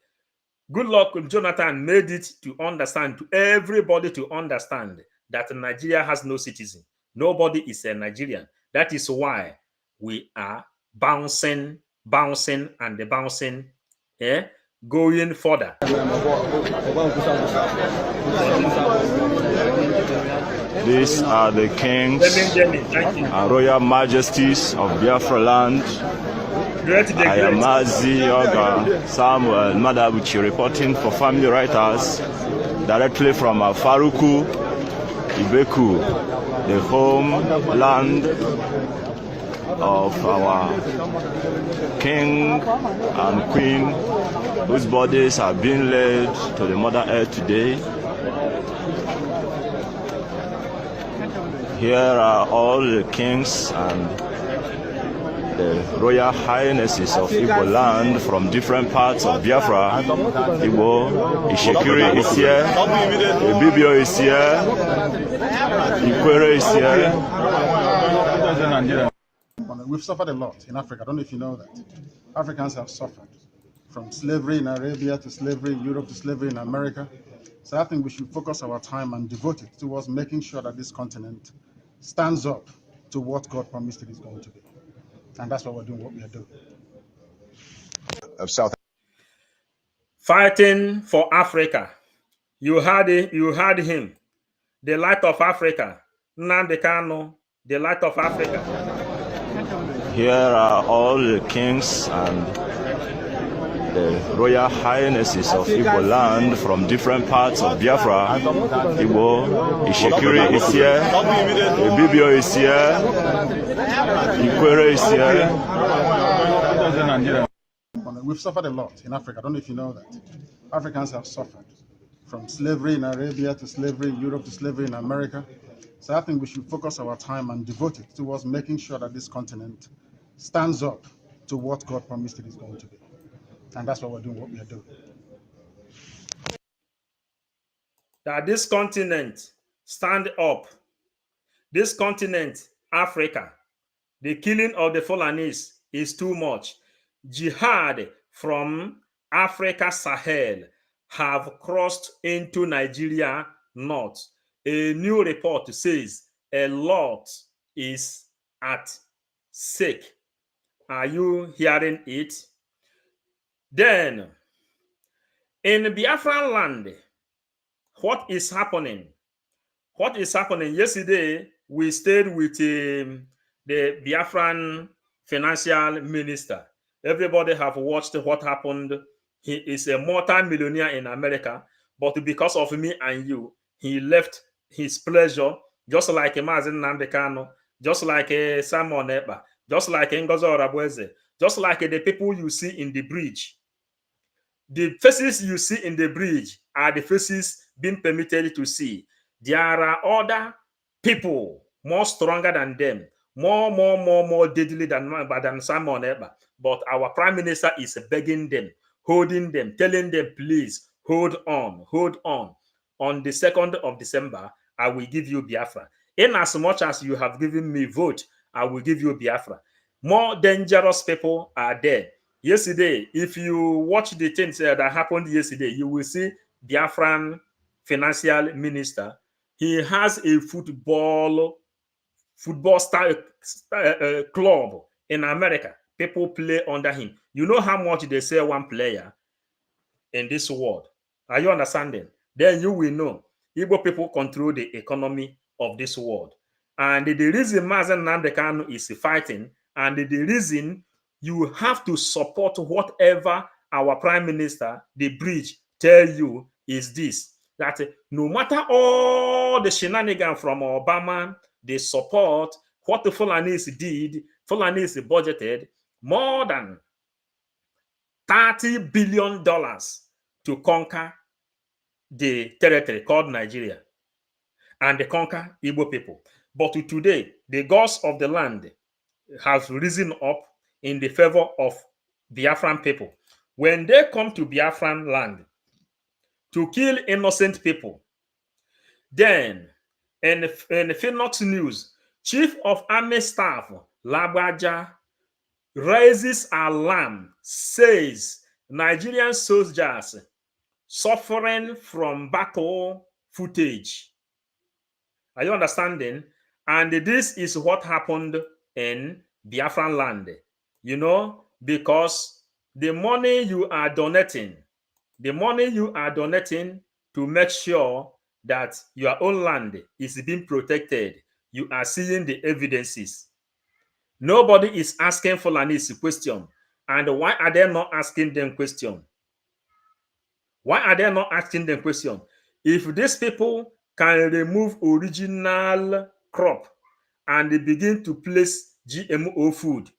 good luck, Jonathan made it to understand, to everybody to understand that Nigeria has no citizen. Nobody is a Nigerian. That is why we are bouncing, and bouncing, going further. These are the kings and royal majesties of Biafra land. I am Mazi Oga Samuel Madabuchi reporting for Family Writers directly from Faruku, Ibeku, the homeland of our king and queen, whose bodies are being laid to the Mother Earth today. Here are all the kings and the royal highnesses of Igbo land from different parts of Biafra. Igbo, Ishekiri is here, Ibibio is here, Ikwere is here. We've suffered a lot in Africa. I don't know if you know that. Africans have suffered from slavery in Arabia to slavery in Europe to slavery in America. So I think we should focus our time and devote it towards making sure that this continent stands up to what God promised it is going to be. And that's why we're doing what we are doing. Of South Fighting for Africa. You heard him. The light of Africa. Nnamdi Kanu, the light of Africa. Here are all the kings and the royal highnesses of Igbo land from different parts of Biafra. Igbo, Ishekiri is here, Ibibio is here, Ikwere is here. We've suffered a lot in Africa. I don't know if you know that. Africans have suffered from slavery in Arabia to slavery in Europe to slavery in America. So I think we should focus our time and devote it towards making sure that this continent stands up to what God promised it is going to be. And that's why we're doing what we are doing. That this continent stand up. This continent, Africa, the killing of the Fulanese is too much. Jihad from Africa Sahel have crossed into Nigeria north. A new report says a lot is at stake. Are you hearing it? Then, in Biafran land, what is happening? What is happening? Yesterday, we stayed with the Biafran financial minister. Everybody have watched what happened. He is a multi-millionaire in America, but because of me and you, he left his pleasure, just like Mazen Nnamdi Kanu, just like Simon Ekpa, just like Ngozi Orabueze, just like the people you see in the bridge. The faces you see in the bridge are the faces being permitted to see. There are other people more stronger than them, more deadly than Simon Ekpa. But our prime minister is begging them, holding them, telling them, please hold on, hold on. On the 2nd of December, I will give you Biafra. In as much as you have given me vote, I will give you Biafra. More dangerous people are there. Yesterday, if you watch the things that happened yesterday, you will see Biafran financial minister. He has a football style club in America. People play under him. You know how much they sell one player in this world? Are you understanding? Then you will know Igbo people control the economy of this world. And the reason Mazen Nnamdi Kanu is fighting, and the reason you have to support whatever our prime minister, the bridge, tell you is this, that no matter all the shenanigans from Obama, they support what the Fulanis did. Fulanis budgeted more than $30 billion to conquer the territory called Nigeria and they conquer Igbo people. But today, the gods of the land have risen up in the favor of Biafran people. When they come to Biafran land to kill innocent people, then in the Phoenix News, Chief of Army Staff Lagbaja raises alarm, says Nigerian soldiers suffering from battle footage. Are you understanding? And this is what happened in Biafran land. You know, because the money you are donating to make sure that your own land is being protected, you are seeing the evidences. Nobody is asking Fulanis a question. And why are they not asking them question? Why are they not asking them question? If these people can remove original crop and they begin to place GMO food,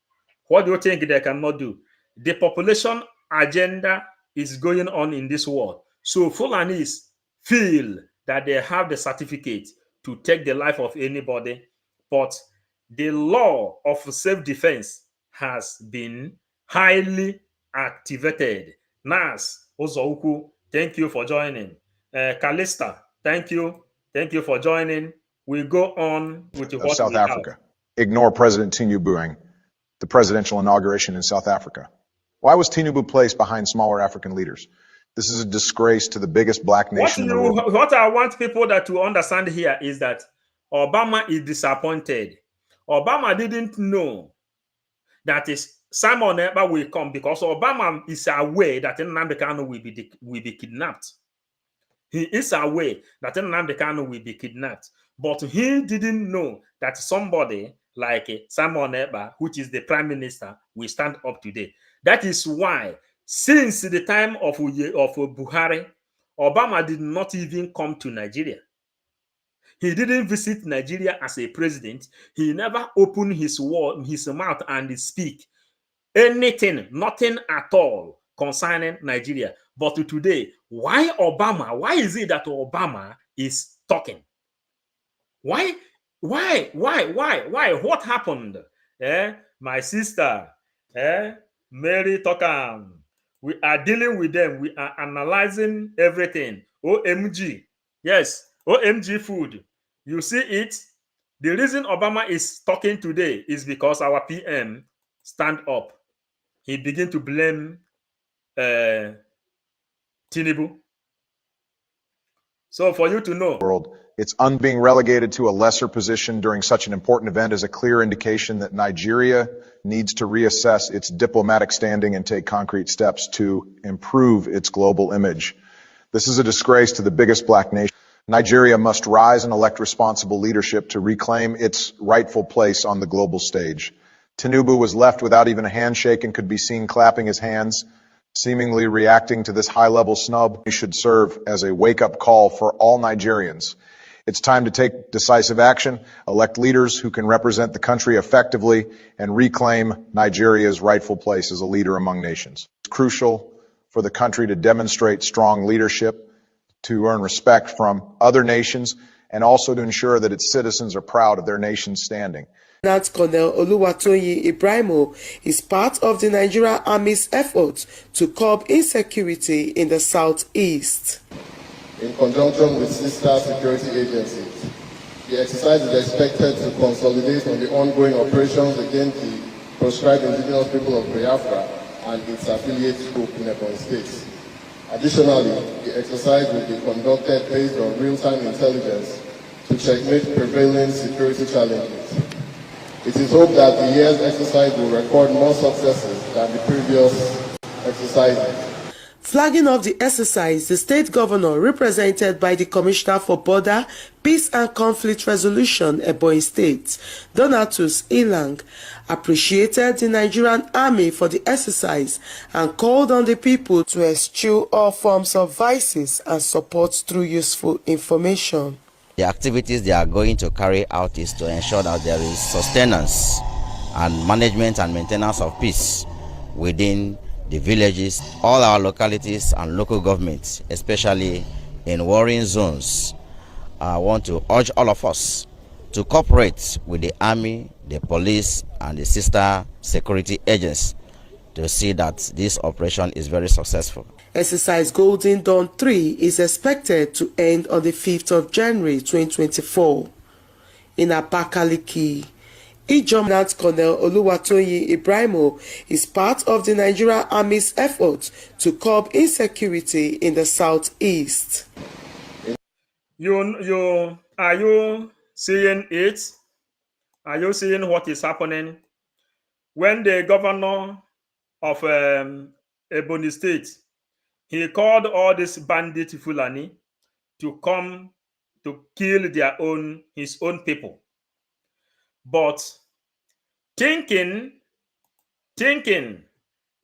what do you think they cannot do? The population agenda is going on in this world. So Fulanis feel that they have the certificate to take the life of anybody, but the law of self-defense has been highly activated. Nas Ozouku, thank you for joining. Kalista, thank you. Thank you for joining. We go on with what South we Africa. have. Ignore President Tinubu, the presidential inauguration in South Africa. Why was Tinubu placed behind smaller African leaders? This is a disgrace to the biggest black nation in the world. What I want people to understand here is that Obama is disappointed. Obama didn't know that Simon Ekpa will come because Obama is aware that Nnamdi Kanu will be kidnapped. He is aware that Nnamdi Kanu will be kidnapped, but he didn't know that somebody like Simon Ekpa, which is the prime minister, will stand up today. That is why, since the time of Buhari, Obama did not even come to Nigeria. He didn't visit Nigeria as a president. He never opened his mouth and speak anything, nothing at all concerning Nigeria. But today, why Obama? Why is it that Obama is talking? Why? What happened? My sister, Mary Tokam. We are dealing with them. We are analyzing everything. OMG. Yes, OMG food. You see it? The reason Obama is talking today is because our PM stand up. He began to blame Tinubu. So for you to know, it's being relegated to a lesser position during such an important event is a clear indication that Nigeria needs to reassess its diplomatic standing and take concrete steps to improve its global image. This is a disgrace to the biggest black nation. Nigeria must rise and elect responsible leadership to reclaim its rightful place on the global stage. Tinubu was left without even a handshake and could be seen clapping his hands, seemingly reacting to this high-level snub. It should serve as a wake-up call for all Nigerians. It's time to take decisive action, elect leaders who can represent the country effectively, and reclaim Nigeria's rightful place as a leader among nations. It's crucial for the country to demonstrate strong leadership, to earn respect from other nations, and also to ensure that its citizens are proud of their nation's standing. Lieutenant Colonel Oluwatoyin Ibrahimo is part of the Nigerian Army's efforts to curb insecurity in the southeast. In conjunction with sister security agencies, The exercise is expected to consolidate on the ongoing operations against the proscribed indigenous people of Biafra and its affiliate group in Ebonyi State. Additionally, the exercise will be conducted based on real-time intelligence to checkmate prevailing security challenges. It is hoped that the year's exercise will record more successes than the previous exercises. Flagging off the exercise, the state governor, represented by the Commissioner for Border, Peace and Conflict Resolution, Ebonyi State, Donatus Ilang, appreciated the Nigerian army for the exercise and called on the people to eschew all forms of vices and support through useful information. The activities they are going to carry out is to ensure that there is sustenance and management and maintenance of peace within the villages, all our localities and local governments, especially in warring zones. I want to urge all of us to cooperate with the army, the police, and the sister security agents to see that this operation is very successful. Exercise Golden Dawn 3 is expected to end on the 5th of January 2024. In Abakaliki, Ijomnat Colonel Oluwatoyin Ibrahimo is part of the Nigerian Army's effort to curb insecurity in the southeast. Are you seeing it? Are you seeing what is happening? When the governor of Ebonyi State, he called all this bandit Fulani to come to kill his own people. But thinking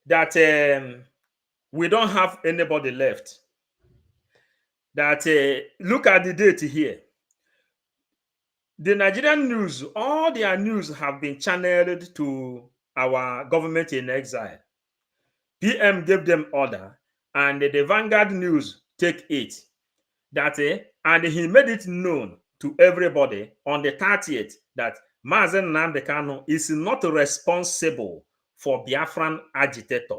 that we don't have anybody left, that look at the date here. The Nigerian news, all their news have been channeled to our government in exile. PM gave them order, and the Vanguard News take it. And he made it known to everybody on the 30th that Mazen Nnamdi Kanu is not responsible for Biafran agitator.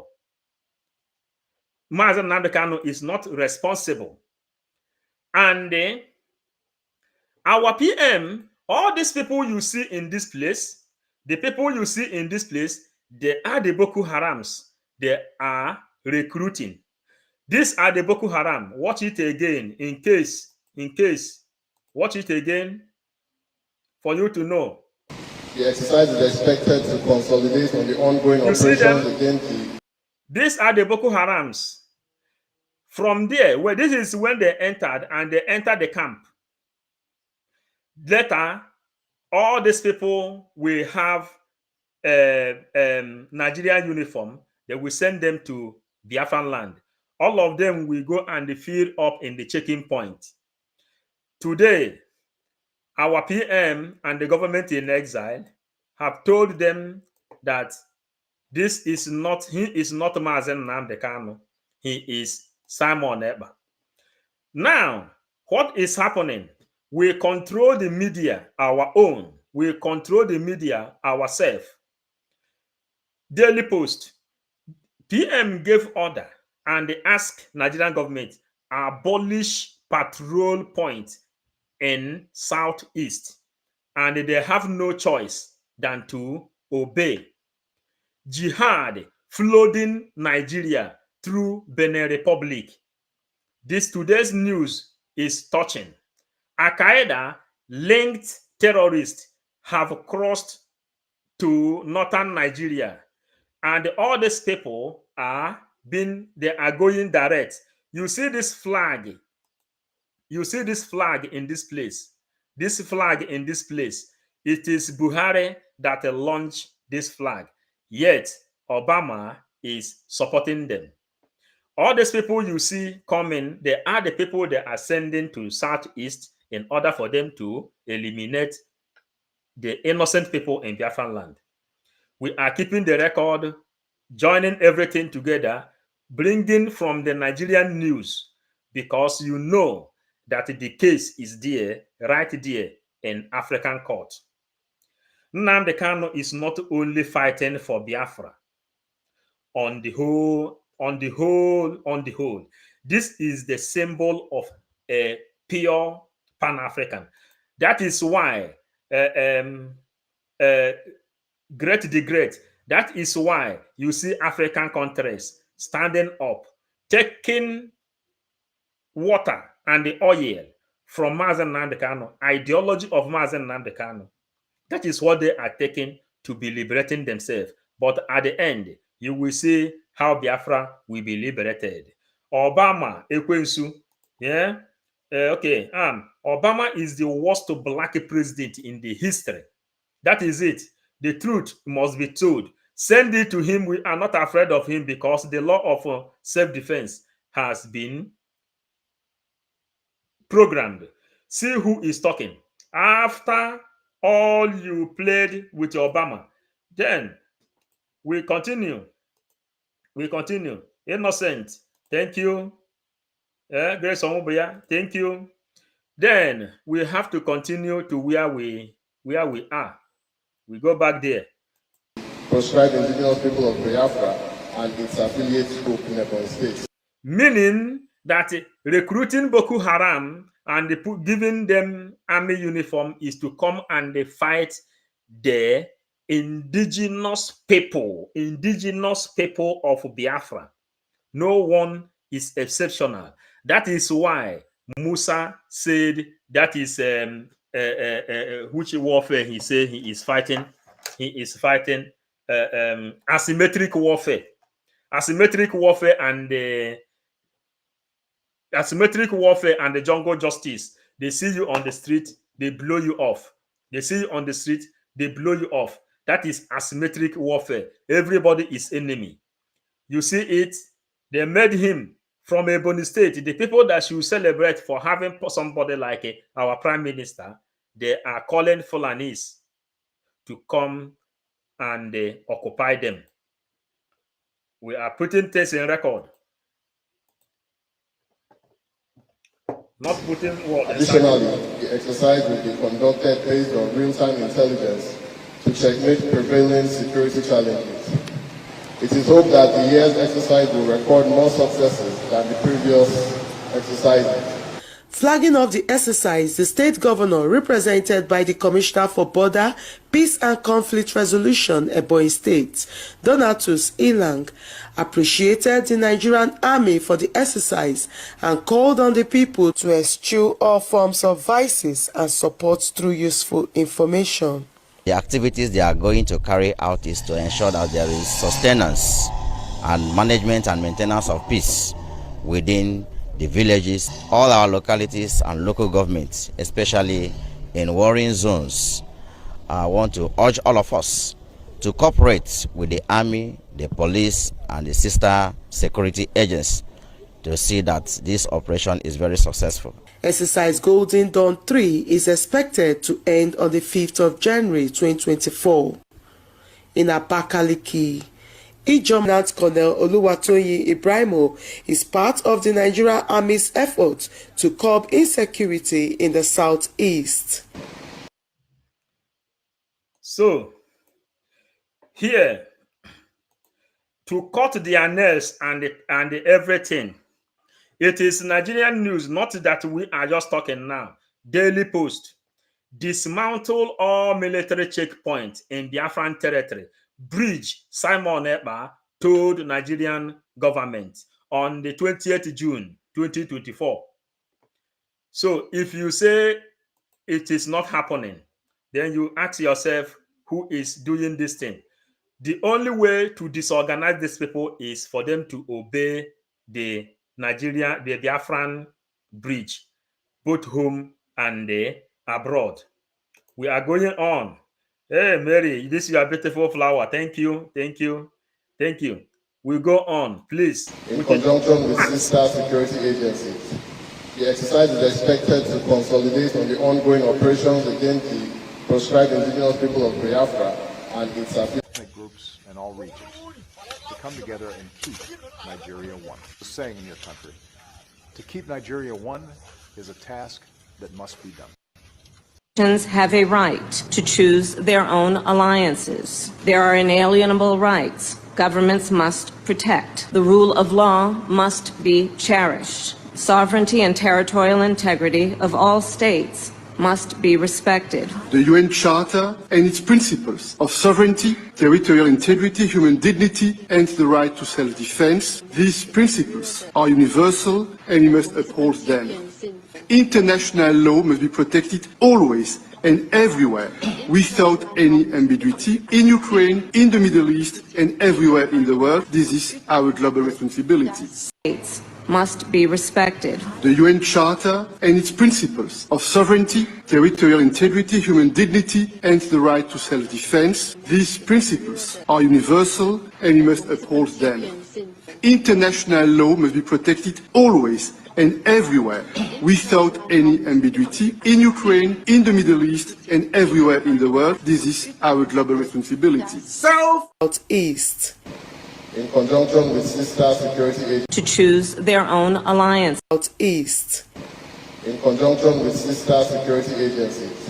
Mazen Nnamdi Kanu is not responsible. And our PM, all these people you see in this place, the people you see in this place, they are the Boko Harams. They are recruiting. These are the Boko Haram. Watch it again in case. Watch it again for you to know. The exercise is expected to consolidate on the ongoing operations against the... These are the Boko Harams. From there, where this is when they entered, and they entered the camp. Later, all these people will have Nigerian uniform. They will send them to Biafran land. All of them will go and fill up in the checking point. Today, our PM and the government in exile have told them that he is not Mazen Nnamdi Kanu. He is Simon Ekpa. Now, what is happening? We control the media, our own. We control the media ourselves. Daily Post, PM gave order and they asked Nigerian government abolish patrol point in southeast, and they have no choice than to obey. Jihad flooding Nigeria through Benin Republic. Today's news is touching. Al-Qaeda linked terrorists have crossed to northern Nigeria, and all these people are going direct. You see this flag. You see this flag in this place. This flag in this place. It is Buhari that launched this flag. Yet Obama is supporting them. All these people you see coming, they are the people they are sending to southeast in order for them to eliminate the innocent people in Biafran land. We are keeping the record, joining everything together, bringing from the Nigerian news, because you know that the case is there, right there in African court. Nnamdi Kanu is not only fighting for Biafra. On the whole, this is the symbol of a pure Pan-African. That is why great the great. That is why you see African countries standing up, taking water and the oil from Mazen Nnamdi Kanu, ideology of Mazen Nnamdi Kanu. That is what they are taking to be liberating themselves. But at the end, you will see how Biafra will be liberated. Obama, Ekwensu, yeah, okay. Obama is the worst black president in the history. That is it. The truth must be told. Send it to him. We are not afraid of him because the law of self-defense has been programmed. See who is talking. After all you played with Obama, then we continue. We continue. Innocent, thank you. Grace Omubuya, thank you. Then we have to continue to where we are. We go back there. Proscribed indigenous people of Biafra and its affiliates group in Ebonyi State. Meaning that recruiting Boko Haram and giving them army uniform is to come and fight the indigenous people of Biafra. No one is exceptional. That is why Musa said that is which warfare he said he is fighting. He is fighting asymmetric warfare. Asymmetric warfare and the jungle justice. They see you on the street, they blow you off. They see you on the street, they blow you off. That is asymmetric warfare. Everybody is enemy. You see it. They made him from Ebonyi State. The people that should celebrate for having somebody like our prime minister, they are calling Fulanis to come and occupy them. We are putting this in record. Not putting what? Additionally, the exercise will be conducted based on real-time intelligence to checkmate prevailing security challenges. It is hoped that the year's exercise will record more successes than the previous exercises. Flagging off the exercise, the state governor, represented by the Commissioner for Border, Peace and Conflict Resolution, Ebonyi State, Donatus Ilang, appreciated the Nigerian army for the exercise and called on the people to eschew all forms of vices and support through useful information. The activities they are going to carry out is to ensure that there is sustenance and management and maintenance of peace within the villages, all our localities and local governments, especially in warring zones. I want to urge all of us to cooperate with the army, the police, and the sister security agents to see that this operation is very successful. Exercise Golden Dawn 3 is expected to end on the 5th of January 2024. In Abakaliki, Ijomnant Colonel Oluwatoyin Ibrahimo is part of the Nigerian Army's effort to curb insecurity in the southeast. So, here, to cut their nails and everything, it is Nigerian news, not that we are just talking now. Daily Post. Dismantle all military checkpoints in Biafran territory. Bridge Simon Ekpa told Nigerian government on the 20th June 2024. So if you say it is not happening, then you ask yourself who is doing this thing. The only way to disorganize these people is for them to obey the Biafran bridge, both home and abroad. We are going on. Hey, Mary, this is your beautiful flower. Thank you, thank you, thank you. We go on, please. In conjunction with sister security agencies, the exercise is expected to consolidate on the ongoing operations against the proscribed indigenous people of Biafra and its ethnic groups in all regions to come together and keep Nigeria one. The saying in your country, to keep Nigeria one is a task that must be done. Nations have a right to choose their own alliances. There are inalienable rights governments must protect. The rule of law must be cherished. Sovereignty and territorial integrity of all states must be respected. The UN Charter and its principles of sovereignty, territorial integrity, human dignity, and the right to self-defense. These principles are universal and we must uphold them. International law must be protected always and everywhere, without any ambiguity, in Ukraine, in the Middle East, and everywhere in the world. This is our global responsibility. States must be respected. The UN Charter and its principles of sovereignty, territorial integrity, human dignity, and the right to self-defense. These principles are universal and we must uphold them. International law must be protected always and everywhere, without any ambiguity, in Ukraine, in the Middle East, and everywhere in the world. This is our global responsibility. Southeast. In conjunction with sister security agencies. To choose their own alliance. Southeast. In conjunction with sister security agencies.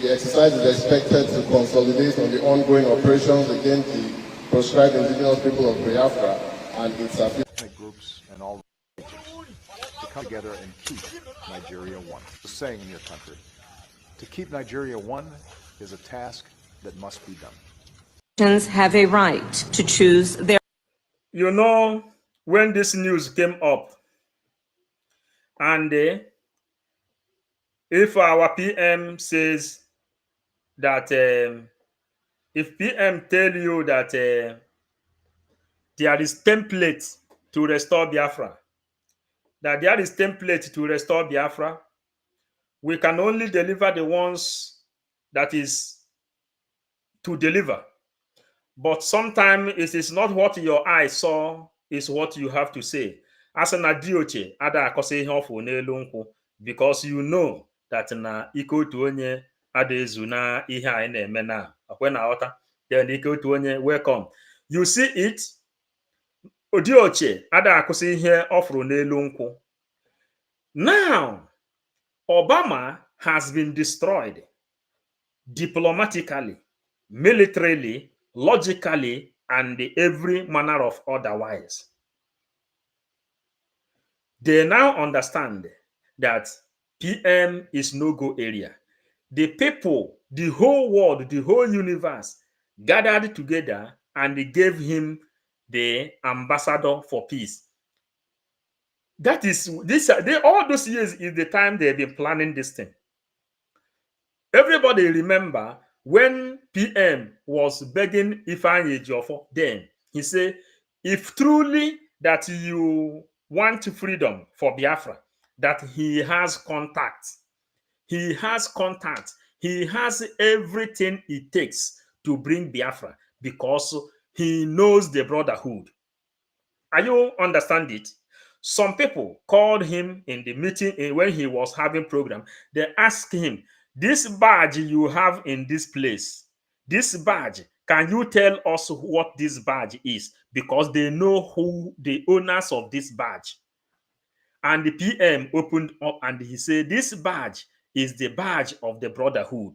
The exercise is expected to consolidate on the ongoing operations against the proscribed indigenous people of Biafra and its affiliated groups and all regions to come together and keep Nigeria one. The saying in your country, to keep Nigeria one is a task that must be done. Nations have a right to choose their. You know, when this news came up, and if our PM says that, if PM tell you that there is template to restore Biafra, that there is template to restore Biafra, we can only deliver the ones that is to deliver. But sometimes it is not what your eye saw, is what you have to say. As an adioche, ada akose ihe ofu n'elu nkwụ, because you know that na ike otu onye ada ezu na ihe a na-eme na akwe na ọta, then ike otu onye welcome. You see it, odioche ada akose ihe ofuru n'elu nkwụ. Now, Obama has been destroyed diplomatically, militarily, logically, and every manner of otherwise. They now understand that PM is no-go area. The people, the whole world, the whole universe gathered together and they gave him the ambassador for peace. That is this. All those years is the time they've been planning this thing. Everybody remember when PM was begging Ifeanyi Ejiofor, then he said, if truly that you want freedom for Biafra, that he has contact. He has contact. He has everything it takes to bring Biafra because he knows the brotherhood. Are you understand it? Some people called him in the meeting when he was having program. They asked him, this badge you have in this place, this badge, can you tell us what this badge is? Because they know who the owners of this badge. And the PM opened up and he said, this badge is the badge of the brotherhood.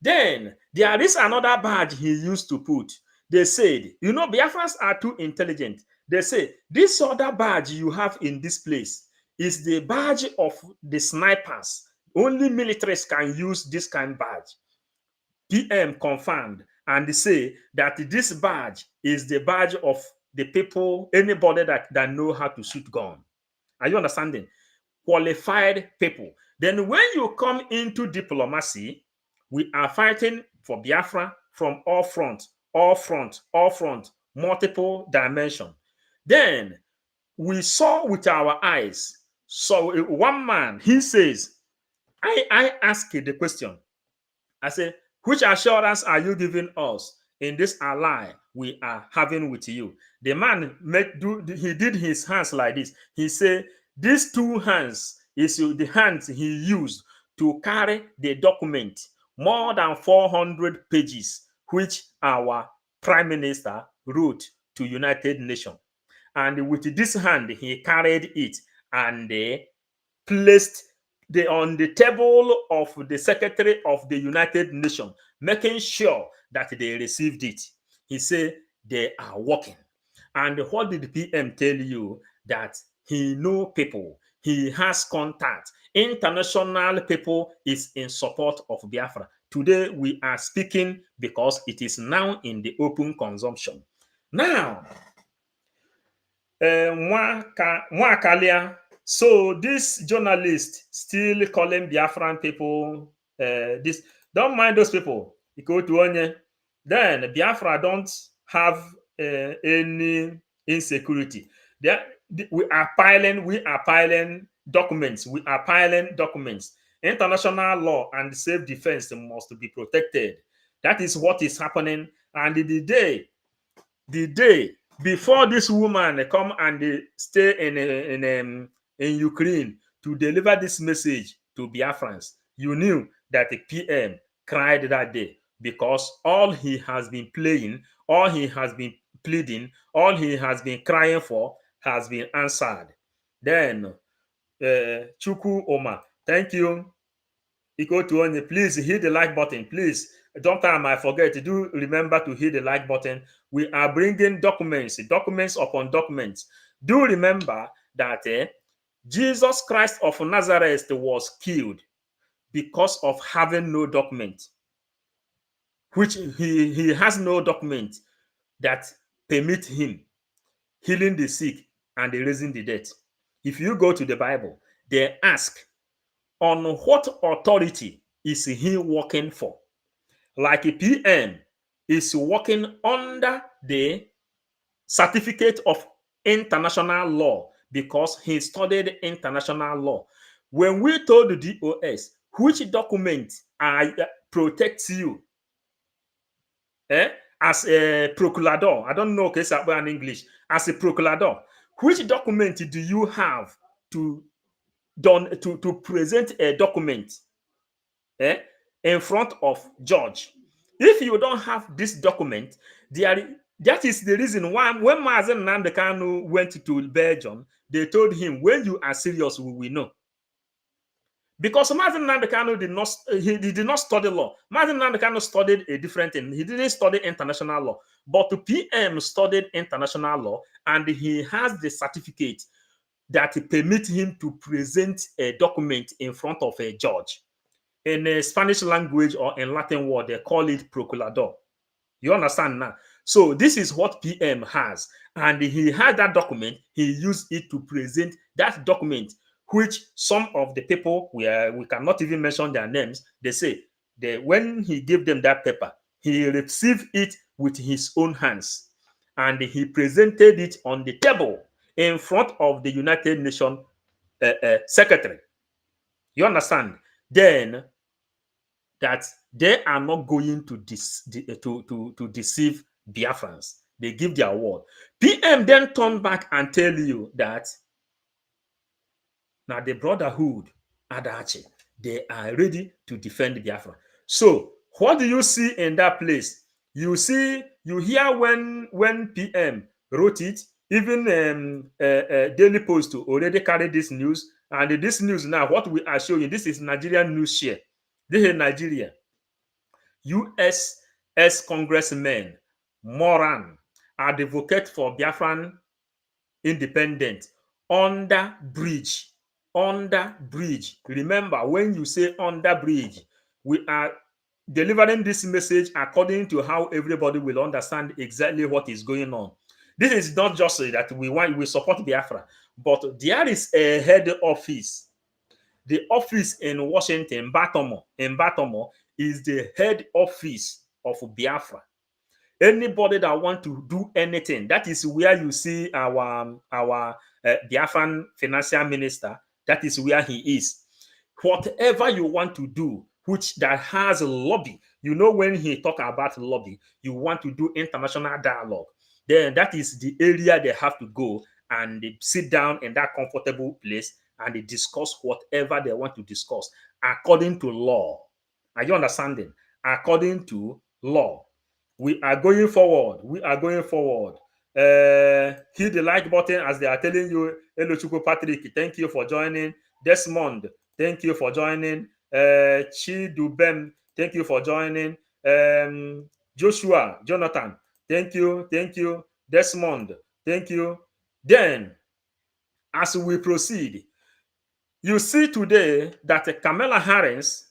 Then there is another badge he used to put. They said, you know, Biafrans are too intelligent. They say, this other badge you have in this place is the badge of the snipers. Only militaries can use this kind of badge. PM confirmed and say that this badge is the badge of the people, anybody that know how to shoot gun. Are you understanding? Qualified people. Then when you come into diplomacy, we are fighting for Biafra from all front, multiple dimension. Then we saw with our eyes. So one man, he says, I asked the question. I said, which assurance are you giving us in this ally we are having with you? The man he did his hands like this. He said, these two hands is the hands he used to carry the document, more than 400 pages, which our prime minister wrote to United Nations. And with this hand, he carried it and placed on the table of the Secretary of the United Nations, making sure that they received it. He said they are working. And what did the PM tell you? That he know people. He has contact. International people is in support of Biafra. Today we are speaking because it is now in the open consumption. Now, Mwakalia. So this journalist still calling Biafran people. This don't mind those people. You go to Onye. Then Biafra don't have any insecurity. We are piling documents. We are piling documents. International law and self-defense must be protected. That is what is happening. And the day before this woman come and stay in Ukraine to deliver this message to Biafrans, you knew that the PM cried that day, because all he has been playing, all he has been pleading, all he has been crying for has been answered. Then Chuku Oma, thank you. Equal to Onye, please hit the like button. Please, don't time I forget. Do remember to hit the like button. We are bringing documents upon documents. Do remember that Jesus Christ of Nazareth was killed because of having no document, which he has no document that permit him healing the sick and raising the dead. If you go to the Bible, they ask, on what authority is he working for? Like a PM is working under the certificate of international law because he studied international law. When we told the DOS which document protects you as a procurador, I don't know case in English, as a procurador, which document do you have to present a document in front of judge? If you don't have this document, that is the reason why when Mazen Nnamdi Kanu went to Belgium, they told him, when you are serious, we will know. Because Mazen Nnamdi Kanu did not study law. Mazen Nnamdi Kanu studied a different thing. He didn't study international law. But the PM studied international law, and he has the certificate that permit him to present a document in front of a judge. In a Spanish language or in Latin word, they call it procurador. You understand now? So this is what PM has. And he had that document. He used it to present that document, which some of the people, we cannot even mention their names, they say that when he gave them that paper, he received it with his own hands. And he presented it on the table in front of the United Nations secretary. You understand? Then that they are not going to deceive Biafrans. They give their word. PM then turn back and tell you that now the brotherhood, Adachi, they are ready to defend Biafra. So what do you see in that place? You hear when PM wrote it, even Daily Post already carried this news, and this news now, what we are showing, this is Nigerian news share. This is Nigeria. US congressman Moran advocate for Biafran independent under bridge. Remember, when you say under bridge, we are delivering this message according to how everybody will understand exactly what is going on. This is not just that we support Biafra, but there is a head office. The office in Washington, Baltimore, is the head office of Biafra. Anybody that want to do anything, that is where you see our Biafran financial minister. That is where he is. Whatever you want to do, which that has a lobby, you know, when he talk about lobby, you want to do international dialogue, then that is the area they have to go and they sit down in that comfortable place and they discuss whatever they want to discuss according to law. Are you understanding? According to law. We are going forward. Hit the like button as they are telling you. Hello, Chuku Patrick. Thank you for joining. Desmond, thank you for joining. Chidubem, thank you for joining. Joshua, Jonathan, thank you. Desmond, thank you. Then, as we proceed, You see today that Kamala Harris,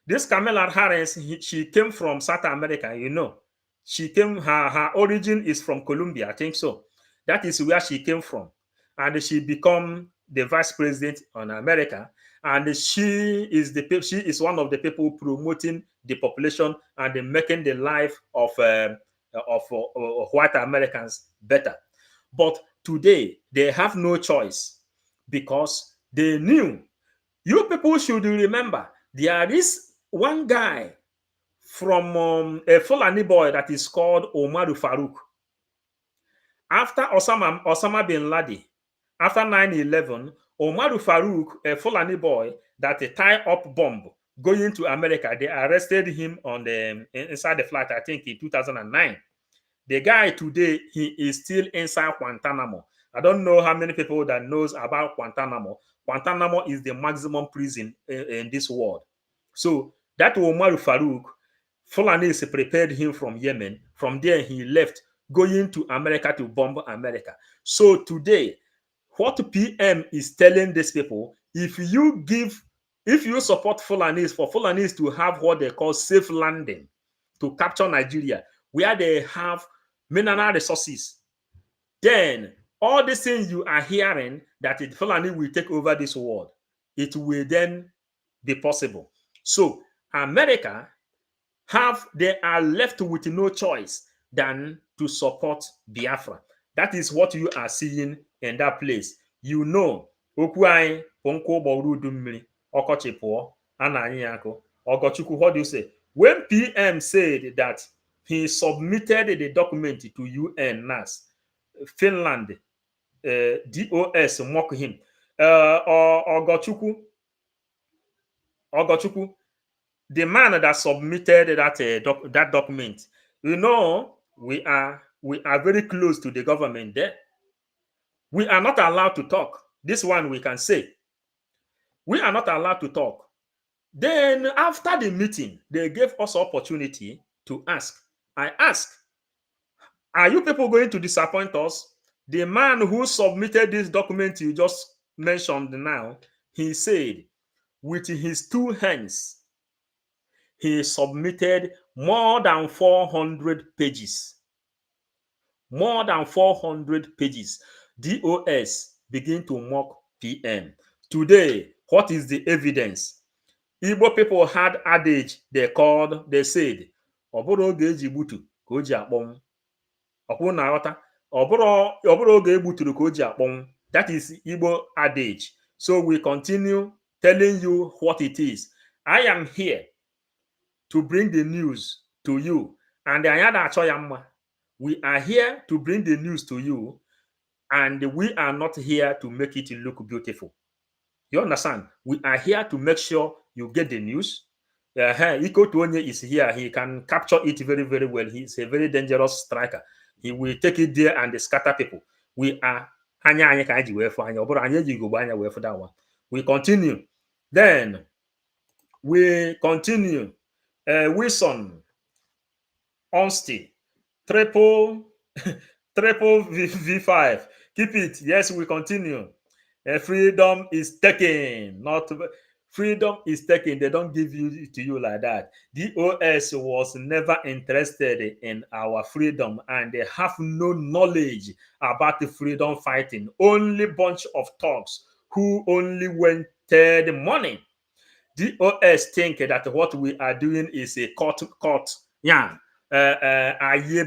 this Kamala Harris, she came from South America, you know. She came, her origin is from Colombia, I think so. That is where she came from. And she become the vice president on America. And she is one of the people promoting the population and making the life of white Americans better. But today, they have no choice because they knew. You people should remember there is one guy from a Fulani boy that is called Omaru Farouk. After Osama bin Laden, after 9/11, Omaru Farouk, a Fulani boy that a tie-up bomb going to America, they arrested him on the inside the flight, I think in 2009. The guy today, he is still inside Guantanamo. I don't know how many people that knows about Guantanamo. Guantanamo is the maximum prison in this world. So that Omar Farouk, Fulanis prepared him from Yemen. From there, he left, going to America to bomb America. So today, what PM is telling these people, if you support Fulanis, for Fulanis to have what they call safe landing, to capture Nigeria, where they have mineral resources, then all the things you are hearing that Fulani will take over this world, it will then be possible. So America they are left with no choice than to support Biafra. That is what you are seeing in that place. You know, okwu anyị ponko borudu mmiri ọkọchị pụọ ana anyị akụ Ogochukwu, what do you say? When PM said that he submitted the document to UN NAS, Finland, DOS mock him. Ogochukwu, the man that submitted that document, you know, we are very close to the government there. We are not allowed to talk. This one we can say. We are not allowed to talk. Then after the meeting, they gave us opportunity to ask. I asked, are you people going to disappoint us? The man who submitted this document you just mentioned now, he said, with his two hands, he submitted more than 400 pages. More than 400 pages. DOS begin to mock PM. Today, what is the evidence? Igbo people had adage they said, Oburo oge eji gbutu ka o ji akpọnwụ. Ọkwụ na aghọta, ọbụrụ oge egbuturu ka o ji akpọnwụ. That is Igbo adage. So we continue telling you what it is. I am here to bring the news to you. And we are here to bring the news to you, and we are not here to make it look beautiful. You understand? We are here to make sure you get the news. Iko Tuonye is here. He can capture it very, very well. He's a very dangerous striker. He will take it there and scatter people. We are we continue. Then we continue. Wilson, Honesty, triple V5. Keep it. Yes, we continue. Freedom is taken. Not freedom is taken. They don't give it to you like that. DOS was never interested in our freedom, and they have no knowledge about the freedom fighting. Only bunch of thugs who only wanted money. DOS think that what we are doing is a court. Yeah.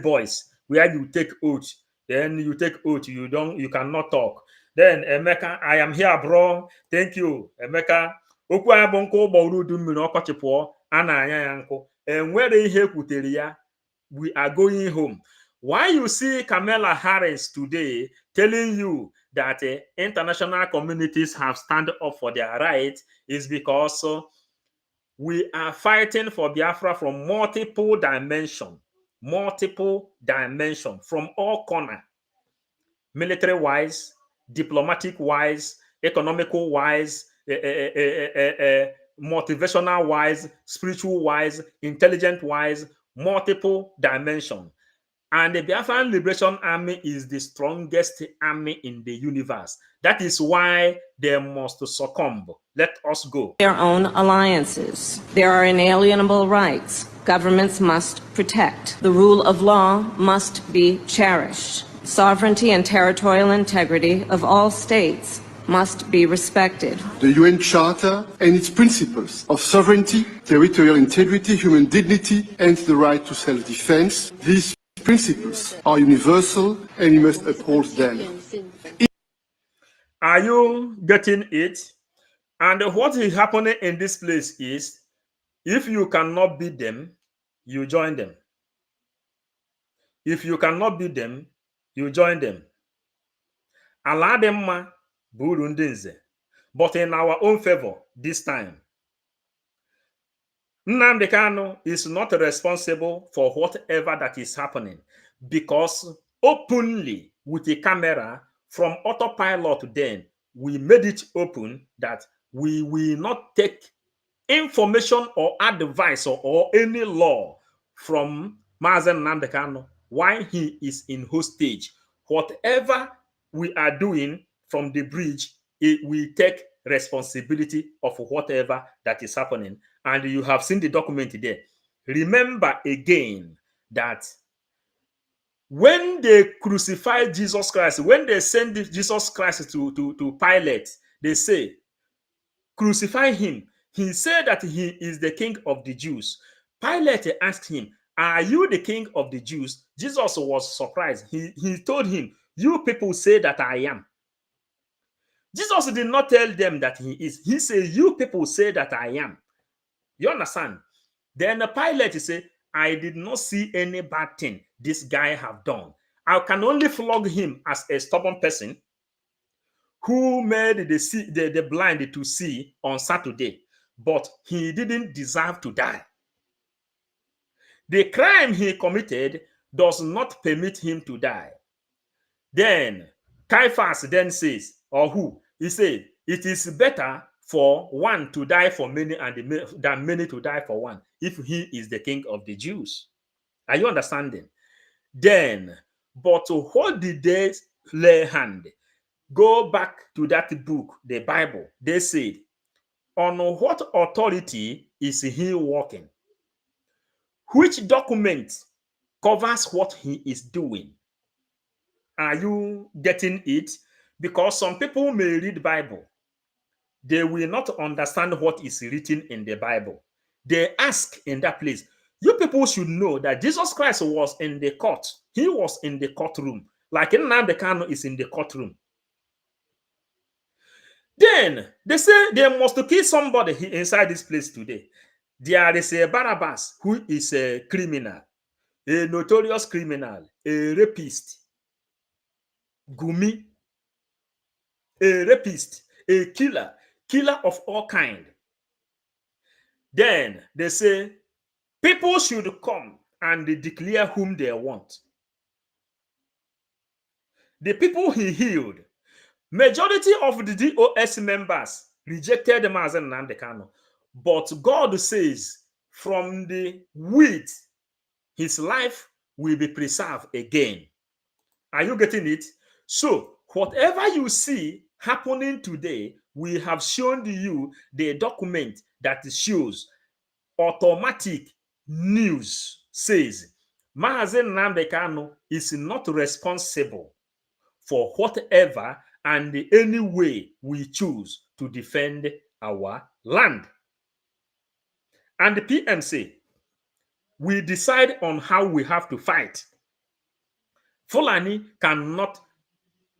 Boys, where you take oath, then you take oath, you cannot talk. Then Emeka, I am here, bro. Thank you, Emeka. Okwu abonko gburu udu mmiri ọkọchị pụọ a na-anya ya nkụ. Enwere ihe kwutere ya. We are going home. Why you see Kamala Harris today telling you that international communities have stand up for their rights is because we are fighting for Biafra from multiple dimensions, from all corners, military-wise, diplomatic-wise, economical-wise, motivational-wise, spiritual-wise, intelligent-wise, multiple dimensions. And the Biafran Liberation Army is the strongest army in the universe. That is why they must succumb. Let us go. Their own alliances. There are inalienable rights governments must protect. The rule of law must be cherished. Sovereignty and territorial integrity of all states must be respected. The UN Charter and its principles of sovereignty, territorial integrity, human dignity, and the right to self-defense. These principles are universal and we must uphold them. Are you getting it? And what is happening in this place is, if you cannot beat them, you join them. If you cannot beat them, you join them. Ala dị mma bụ uru ndị nze, but in our own favor this time. Nnamdi Kanu is not responsible for whatever that is happening, because openly with a camera from autopilot, then we made it open that we will not take information or advice or any law from Mazen Nnamdi Kanu while he is in hostage. Whatever we are doing from the bridge, we take responsibility of whatever that is happening. And you have seen the document there. Remember again that when they crucified Jesus Christ, when they send Jesus Christ to Pilate, they say, crucify him. He said that he is the king of the Jews. Pilate asked him, are you the king of the Jews? Jesus was surprised. He told him, you people say that I am. Jesus did not tell them that he is. He said, you people say that I am. You understand? Then the Pilate said, I did not see any bad thing this guy have done. I can only flog him as a stubborn person who made the blind to see on Saturday, but he didn't deserve to die. The crime he committed does not permit him to die. Then Caiaphas then says, or who? He said, it is better for one to die for many than many to die for one, if he is the king of the Jews. Are you understanding? Then, but what did they lay hand? Go back to that book, the Bible. They said, on what authority is he working? Which document covers what he is doing? Are you getting it? Because some people may read the Bible. They will not understand what is written in the Bible. They ask in that place, you people should know that Jesus Christ was in the court. He was in the courtroom. Like Nnamdi Kanu is in the courtroom. Then they say they must kill somebody inside this place today. There is a Barabbas who is a criminal, a notorious criminal, a rapist, Gumi, a rapist, a killer of all kind. Then they say people should come and declare whom they want. The people he healed, majority of the DOS members rejected Mazen Nnamdi Kanu, but God says from the wheat, his life will be preserved again. Are you getting it? So whatever you see happening today, we have shown you the document that shows automatic news says Mazen Nnamdi Kanu is not responsible for whatever and any way we choose to defend our land. And the PM say, we decide on how we have to fight. Fulani cannot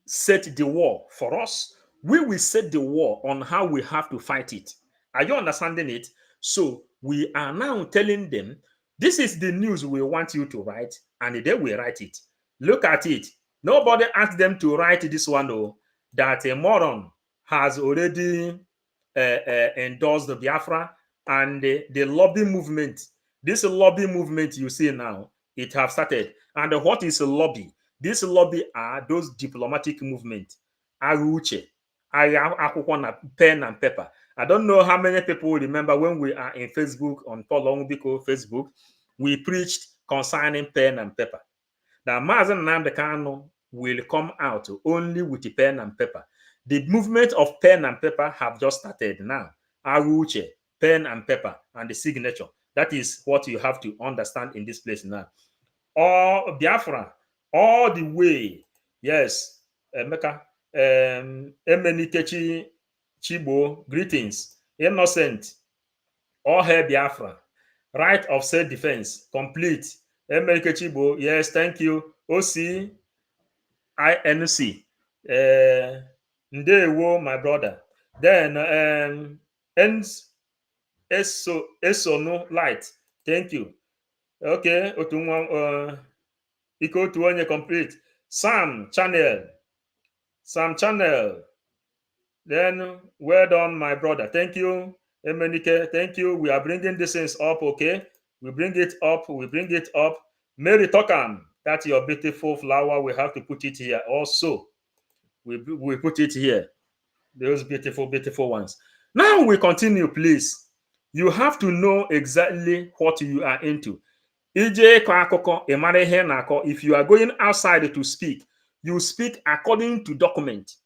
set the war for us. We will set the war on how we have to fight it. Are you understanding it? So we are now telling them, this is the news we want you to write, and they will write it. Look at it. Nobody asked them to write this one, though, that a moron has already endorsed the Biafra and the lobby movement. This lobby movement you see now, it have started. And what is a lobby? This lobby are those diplomatic movements. Aruche, pen and paper. I don't know how many people remember when we are in Facebook, on Polongbiko Facebook, we preached concerning pen and paper. that Mazen Nnamdi Kanu will come out only with pen and paper. The movement of pen and paper have just started now. Aruche, pen and paper, and the signature. That is what you have to understand in this place now. All Biafra, all the way. Yes, Emeka, Emenikechi Chibo, greetings. Innocent, all hail Biafra. Right of self-defense, complete. Emenikechi Chibo, yes, thank you. OC, INC. Ndewo, my brother. Then Eso light. Thank you. Okay, Iko to one complete. Sam Channel. Then well done, my brother. Thank you. Emenike, thank you. We are bringing this things up, okay? We bring it up. Mary Tokam, that's your beautiful flower. We have to put it here also. We put it here. Those beautiful, beautiful ones. Now we continue, please. You have to know exactly what you are into. If you are going outside to speak, you speak according to document.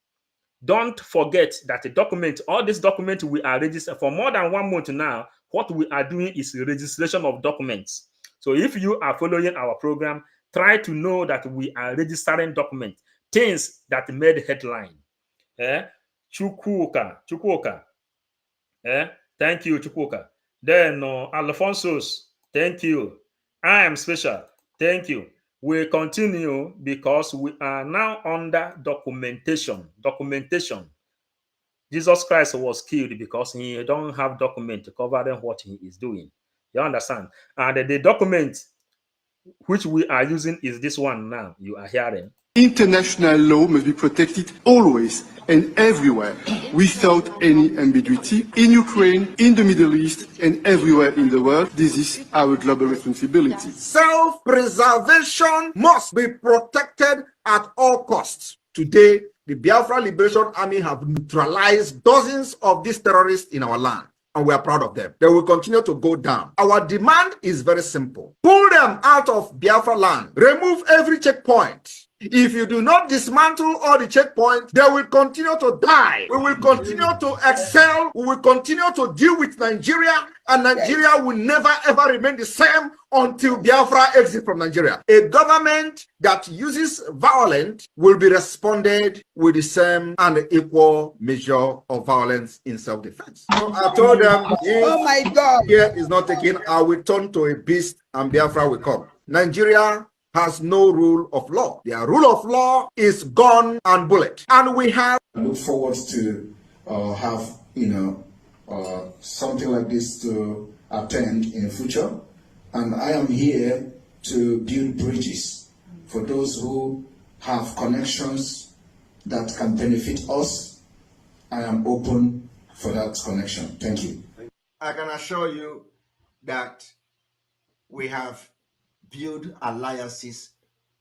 Don't forget that the document, all this document we are registered for more than 1 month now. What we are doing is registration of documents. So if you are following our program, try to know that we are registering documents, things that made headline. Chukwuka. Thank you, Chukwuka. Then Alfonso's, thank you. I am special. Thank you. We continue because we are now under documentation. Jesus Christ was killed because he don't have document covering what he is doing. You understand? And the document which we are using is this one now. You are hearing. International law must be protected always and everywhere without any ambiguity in Ukraine, in the Middle East, and everywhere in the world. This is our global responsibility. Self-preservation must be protected at all costs. Today, the Biafra Liberation Army have neutralized dozens of these terrorists in our land, and we are proud of them. They will continue to go down. Our demand is very simple. Pull them out of Biafra land. Remove every checkpoint. If you do not dismantle all the checkpoints, they will continue to die. We will continue to excel. We will continue to deal with Nigeria, and Nigeria will never ever remain the same until Biafra exits from Nigeria. A government that uses violence will be responded with the same and equal measure of violence in self-defense. So I told them, oh my God, here is not taken. I will turn to a beast and Biafra will come. Nigeria has no rule of law. Their rule of law is gun and bullet. And we have... I look forward to have, something like this to attend in the future. And I am here to build bridges for those who have connections that can benefit us. I am open for that connection. Thank you. I can assure you that we have build alliances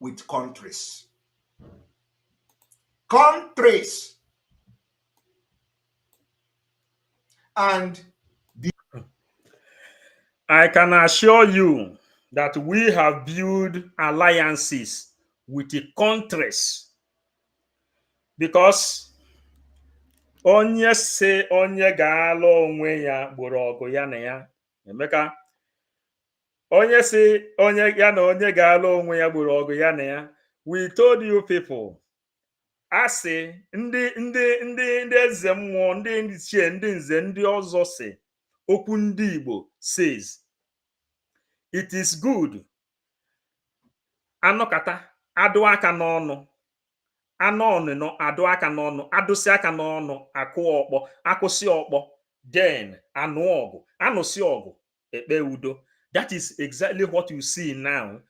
with countries. And I can assure you that we have built alliances with the countries, because onye se onye ga-alụ onwe ya gboro ọgụ ya na ya. Emeka, onye si onye ya na onye ga-alụ onwe ya gboro ọgụ ya na ya. We told you people, asị ndị eze mmụọ, ndị ichie, ndị nze, ndị ọzọ si, okwu ndị Igbo says, it is good anọkata adụ aka n'ọnụ, anụ ọnụnọ adụ aka n'ọnụ, adụsị aka n'ọnụ, akụ ọkpọ, akụsị ọkpọ, then anụ ọgụ, anụsị ọgụ, ekpe udo. That is exactly what you see now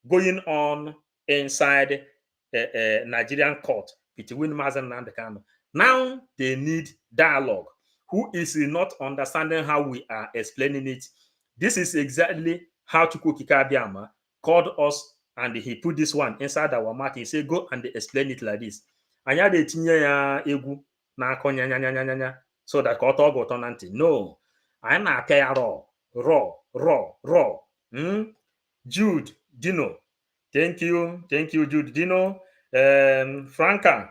going on inside Nigerian court between Mazen and Nnamdi Kanu. Now they need dialogue. Who is not understanding how we are explaining it? This is exactly how Chukwuka Abiyama called us, and he put this one inside our mouth. He said, go and explain it like this. Anya de tinye ya egwu na akọ nyanya so that ka ọtọ ọgụ ụtọ na ntị. No, anyị na-aka ya raw. Jude Dino, Thank you, Jude. Dino, Franca,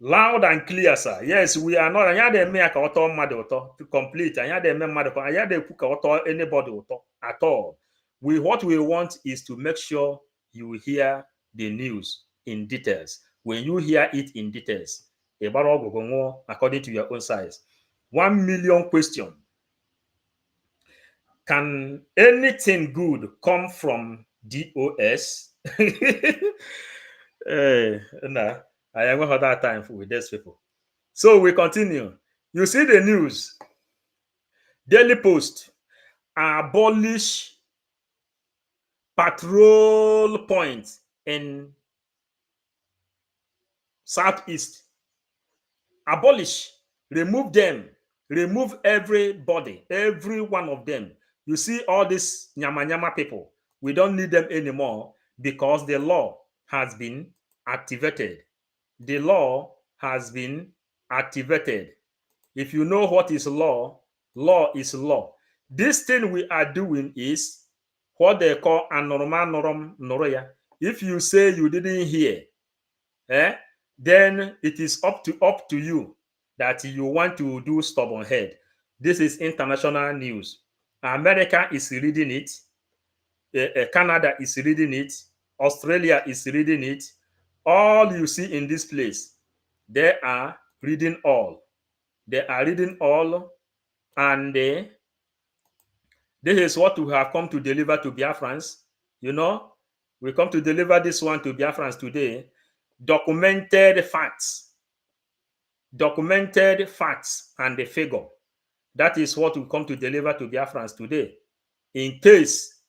loud and clear, sir. Yes, we are not. Anya de make auto mad auto to complete. Anya de make mad auto. Anya de put auto anybody auto at all. What we want is to make sure you hear the news in details. When you hear it in details, according to your own size. 1 million question. Can anything good come from DOS? Nah, I haven't had that time with these people. So we continue. You see the news. Daily Post abolish patrol points in Southeast. Abolish, remove them, remove everybody, every one of them. You see all these nyama people, we don't need them anymore because the law has been activated. The law has been activated. If you know what is law, law is law. This thing we are doing is what they call anorma norum noroya. If you say you didn't hear, then it is up to you that you want to do stubborn head. This is international news. America is reading it. Canada is reading it. Australia is reading it. All you see in this place, they are reading all. They are reading all, and this is what we have come to deliver to Biafrans. You know, we come to deliver this one to Biafrans today. Documented facts and the figure. That is what we come to deliver to Biafrans today. In case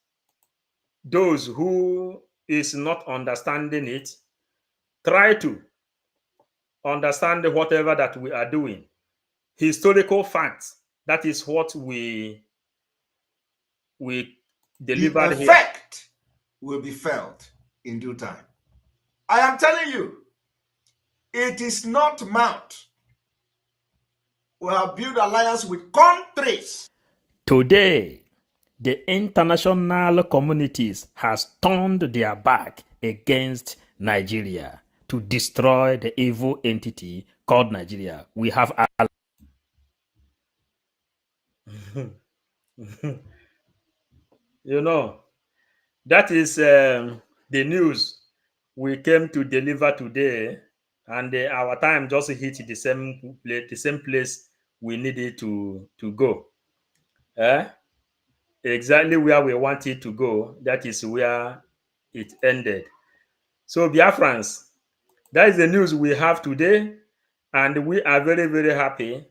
those who is not understanding it, try to understand whatever that we are doing. Historical facts, that is what we deliver the here. effect will be felt in due time. I am telling you, it is not mouth. We have built alliance with countries. Today, the international communities has turned their back against Nigeria to destroy the evil entity called Nigeria. We have you know, that is the news we came to deliver today, and our time just hit the same place we needed to go. Exactly where we wanted to go. That is where it ended. So Biafrans, that is the news we have today, and we are very, very happy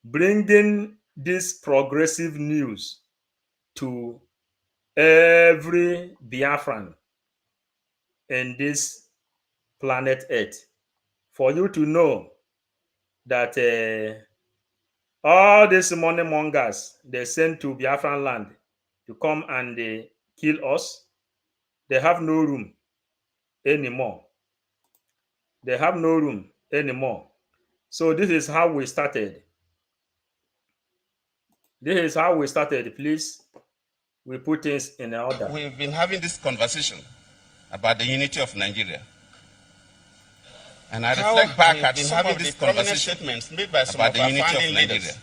bringing this progressive news to every Biafran in this planet Earth, for you to know that all these money mongers they sent to Biafran land to come and kill us, they have no room anymore. They have no room anymore. So this is how we started. This is how we started. Please, we put things in order. We've been having this conversation about the unity of Nigeria. And I reflect back at some of the prominent statements made by some of the unity of Nigeria.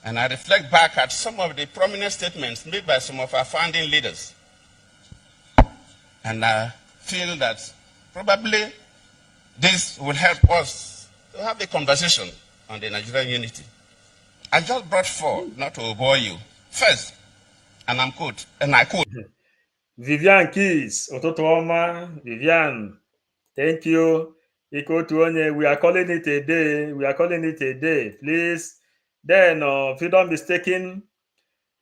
And I reflect back at some of the prominent statements made by some of our founding leaders. And I feel that probably this will help us to have a conversation on the Nigerian unity. I just brought forth, not to bore you. First, and I quote. Vivian Keys, Ototoma, Vivian, thank you. Equal to Onye, we are calling it a day. We are calling it a day. Please, then, if you don't mistaken,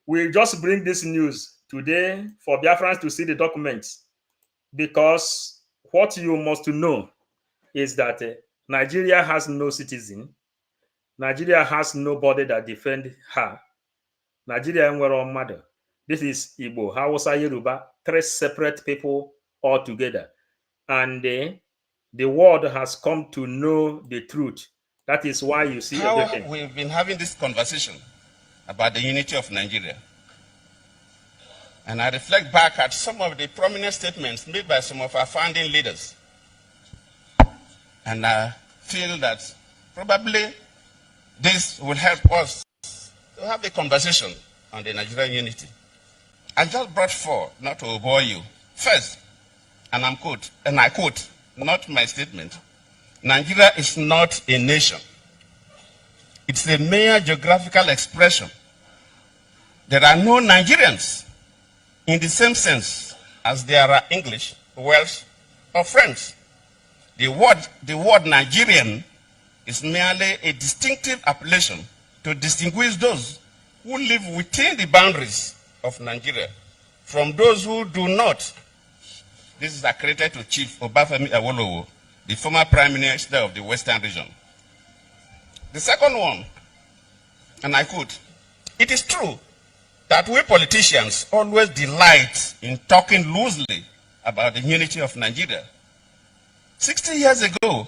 we just bring this news today for Biafrans to see the documents, because what you must know is that Nigeria has no citizen. Nigeria has nobody that defend her. Nigeria nwere mother. This is Igbo, Hausa, Yoruba, 3 separate people all together. And the world has come to know the truth. That is why you see everything. We've been having this conversation about the unity of Nigeria. And I reflect back at some of the prominent statements made by some of our founding leaders. And I feel that probably this will help us to have a conversation on the Nigerian unity. I just brought four, not to bore you. First, and I quote, not my statement, Nigeria is not a nation. It's a mere geographical expression. There are no Nigerians in the same sense as there are English, Welsh, or French. The word Nigerian is merely a distinctive appellation to distinguish those who live within the boundaries of Nigeria from those who do not. This is accredited to Chief Obafemi Awolowo, the former Prime Minister of the Western region. The second one, and I quote, it is true that we politicians always delight in talking loosely about the unity of Nigeria. 60 years ago,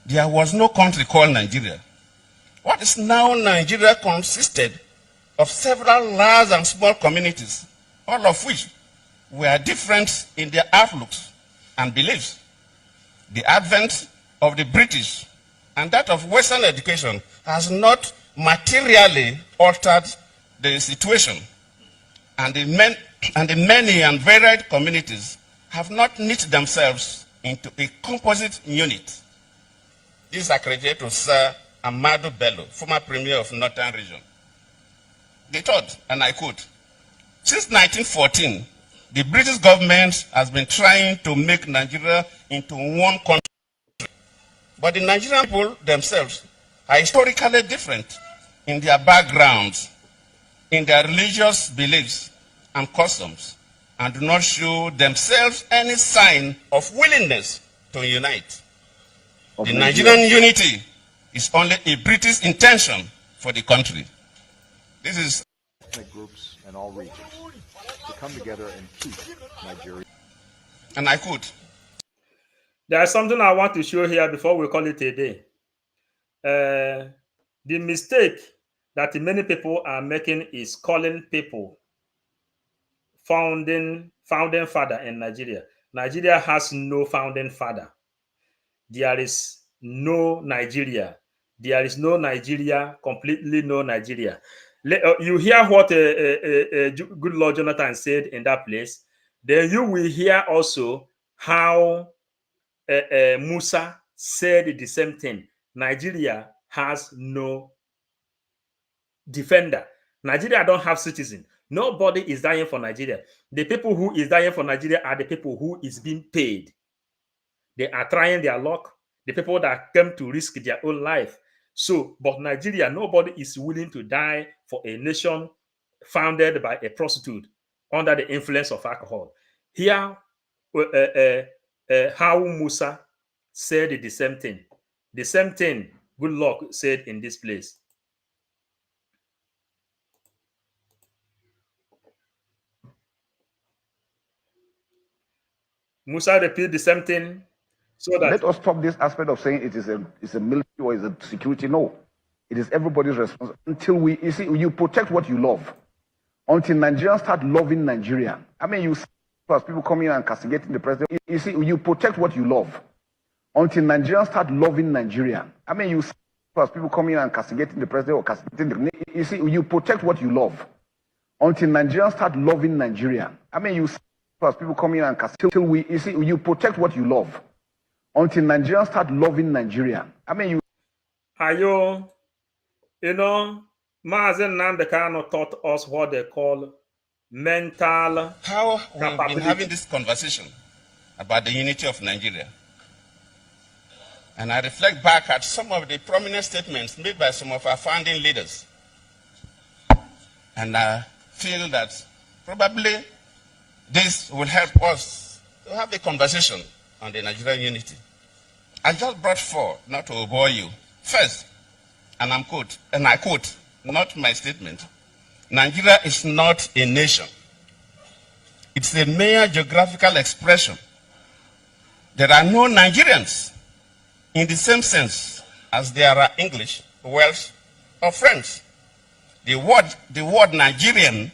there was no country called Nigeria. What is now Nigeria consisted of several large and small communities, all of which were different in their outlooks and beliefs. The advent of the British and that of Western education has not materially altered the situation, and the many and varied communities have not knit themselves into a composite unit. This is accredited to Sir Amadu Bello, former Premier of Northern Region. The third, and I quote, since 1914, the British government has been trying to make Nigeria into one country. But the Nigerian people themselves are historically different in their backgrounds, in their religious beliefs and customs, and do not show themselves any sign of willingness to unite. The Nigerian unity is only a British intention for the country. This is ethnic groups in all regions to come together and keep Nigeria. And I quote, there is something I want to show here before we call it a day. The mistake that many people are making is calling people founding father in Nigeria. Nigeria has no founding father. There is no Nigeria. There is no Nigeria, completely no Nigeria. You hear what good Lord Jonathan said in that place. Then you will hear also how Musa said the same thing. Nigeria has no defender. Nigeria don't have citizen. Nobody is dying for Nigeria. The people who is dying for Nigeria are the people who is being paid. They are trying their luck. The people that came to risk their own life. So, but Nigeria, nobody is willing to die for a nation founded by a prostitute under the influence of alcohol. Here, how Musa said the same thing. The same thing good luck said in this place. Musa repeat the same thing. So that let us stop this aspect of saying it is a military or is a security. No, it is everybody's responsibility. Until you protect what you love. Until Nigerians start loving Nigeria. I mean, you see people coming and castigating the president. You protect what you love. Until Nigerians start loving Nigeria. I mean, you see people coming and castigating the president or castigating you protect what you love. Until Nigerians start loving Nigeria. I mean, you see people coming and castigating. You protect what you love. Until Nigerians start loving Nigeria. I mean, you know, Mazen Nandekano taught us what they call mental how we've been having this conversation about the unity of Nigeria. And I reflect back at some of the prominent statements made by some of our founding leaders. And I feel that probably this will help us to have a conversation on the Nigerian unity. I just brought four, not to bore you. First, and I quote, not my statement, Nigeria is not a nation. It's a mere geographical expression. There are no Nigerians in the same sense as there are English, Welsh, or French. The word Nigerian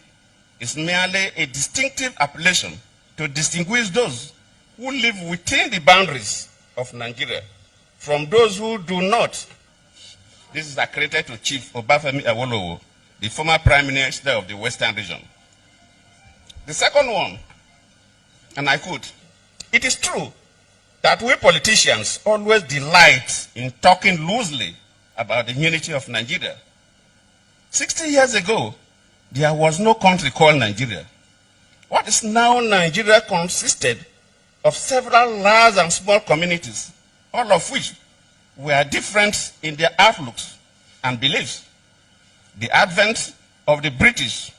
is merely a distinctive appellation to distinguish those who live within the boundaries of Nigeria from those who do not. This is accredited to Chief Obafemi Awolowo, the former Prime Minister of the Western region. The second one, and I quote, "It is true that we politicians always delight in talking loosely about the unity of Nigeria. 60 years ago, there was no country called Nigeria. What is now Nigeria consisted of several large and small communities, all of which were different in their outlooks and beliefs. The advent of the British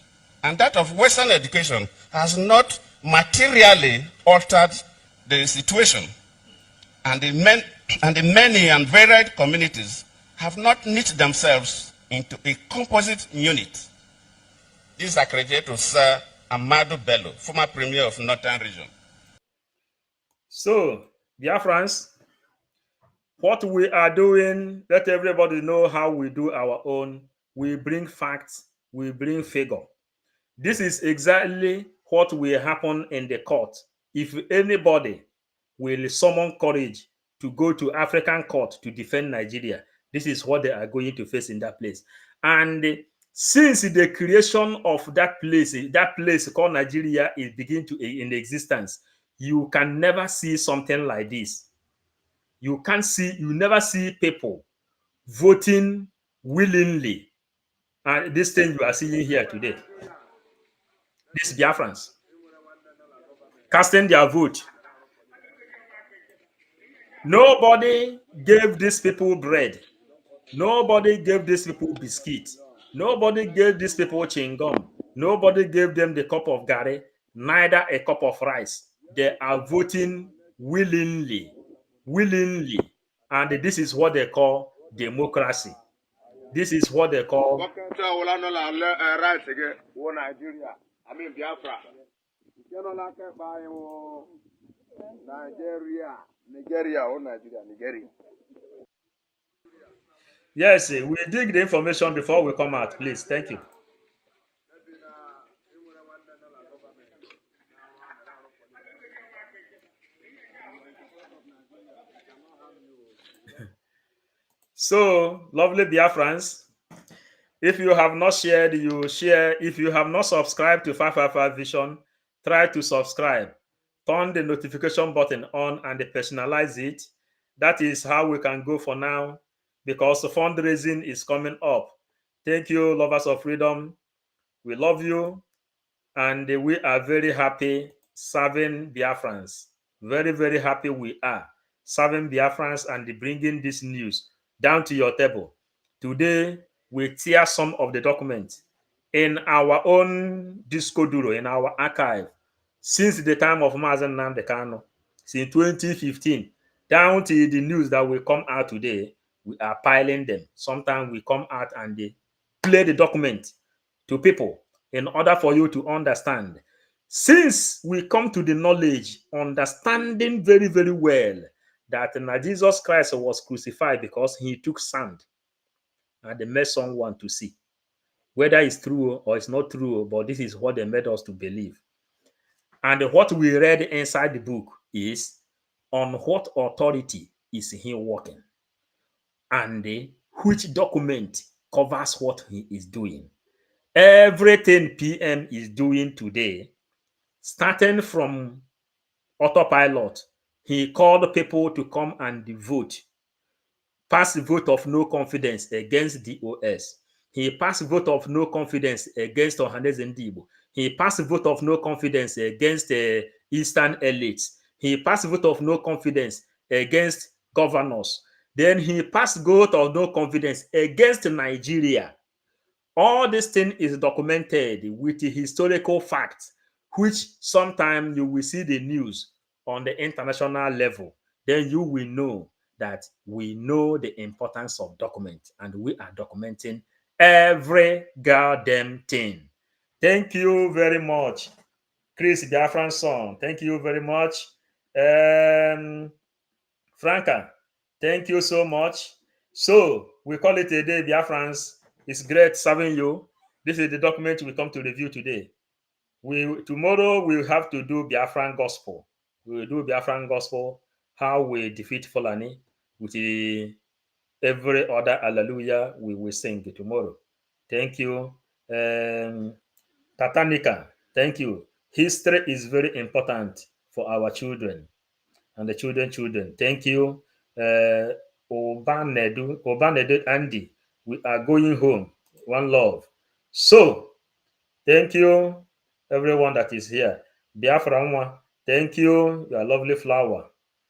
and that of Western education has not materially altered the situation, and the many and varied communities have not knit themselves into a composite unit." This is accredited to Sir Amadu Bello, former Premier of Northern Region. So, Biafrans, what we are doing, let everybody know how we do our own. We bring facts, we bring figure. This is exactly what will happen in the court. If anybody will summon courage to go to African court to defend Nigeria, this is what they are going to face in that place. And since the creation of that place called Nigeria is beginning to in existence, you can never see something like this. You never see people voting willingly. And this thing you are seeing here today, these Biafrans casting their vote. Nobody gave these people bread. Nobody gave these people biscuits. Nobody gave these people chewing-gum. Nobody gave them the cup of gari, neither a cup of rice. They are voting willingly. Willingly. And this is what they call democracy. This is what they call Nigeria. Yes, we dig the information before we come out, please. Thank you. So, lovely Biafrans, if you have not shared, you share. If you have not subscribed to 555 Vision, try to subscribe. Turn the notification button on and personalize it. That is how we can go for now, because the fundraising is coming up. Thank you, lovers of freedom. We love you, and we are very happy serving Biafrans. Very, very happy we are serving Biafrans and bringing this news down to your table. Today, we tear some of the documents in our own Disco Duro, in our archive, since the time of Mazen Nnamdi Kanu, since 2015, down to the news that will come out today. We are piling them. Sometimes we come out and they play the document to people in order for you to understand. Since we come to the knowledge, understanding very, very well that Jesus Christ was crucified because he took sand and they made someone to see. Whether it's true or it's not true, but this is what they made us to believe. And what we read inside the book is on what authority is he working, and which document covers what he is doing. Everything PM is doing today, starting from autopilot, he called people to come and vote. Pass vote of no confidence against DOS. He passed vote of no confidence against Ohanes Ndibo. He passed vote of no confidence against Eastern elites. He passed vote of no confidence against governors. Then he passed vote of no confidence against Nigeria. All this thing is documented with the historical facts, which sometimes you will see the news on the international level. Then you will know that we know the importance of document, and we are documenting every goddamn thing. Thank you very much, Chris Biafran son. Thank you very much. Franca, thank you so much. So we call it a day, Biafrans. It's great serving you. This is the document we come to review today. Tomorrow we'll have to do Biafran gospel. We will do Biafran gospel, how we defeat Fulani, with every other hallelujah we will sing tomorrow. Thank you. Tatanika, thank you. History is very important for our children and the children. Thank you. Obanedu Andy, we are going home. One love. So, thank you, everyone that is here. Biafra Nwa, thank you, your lovely flower.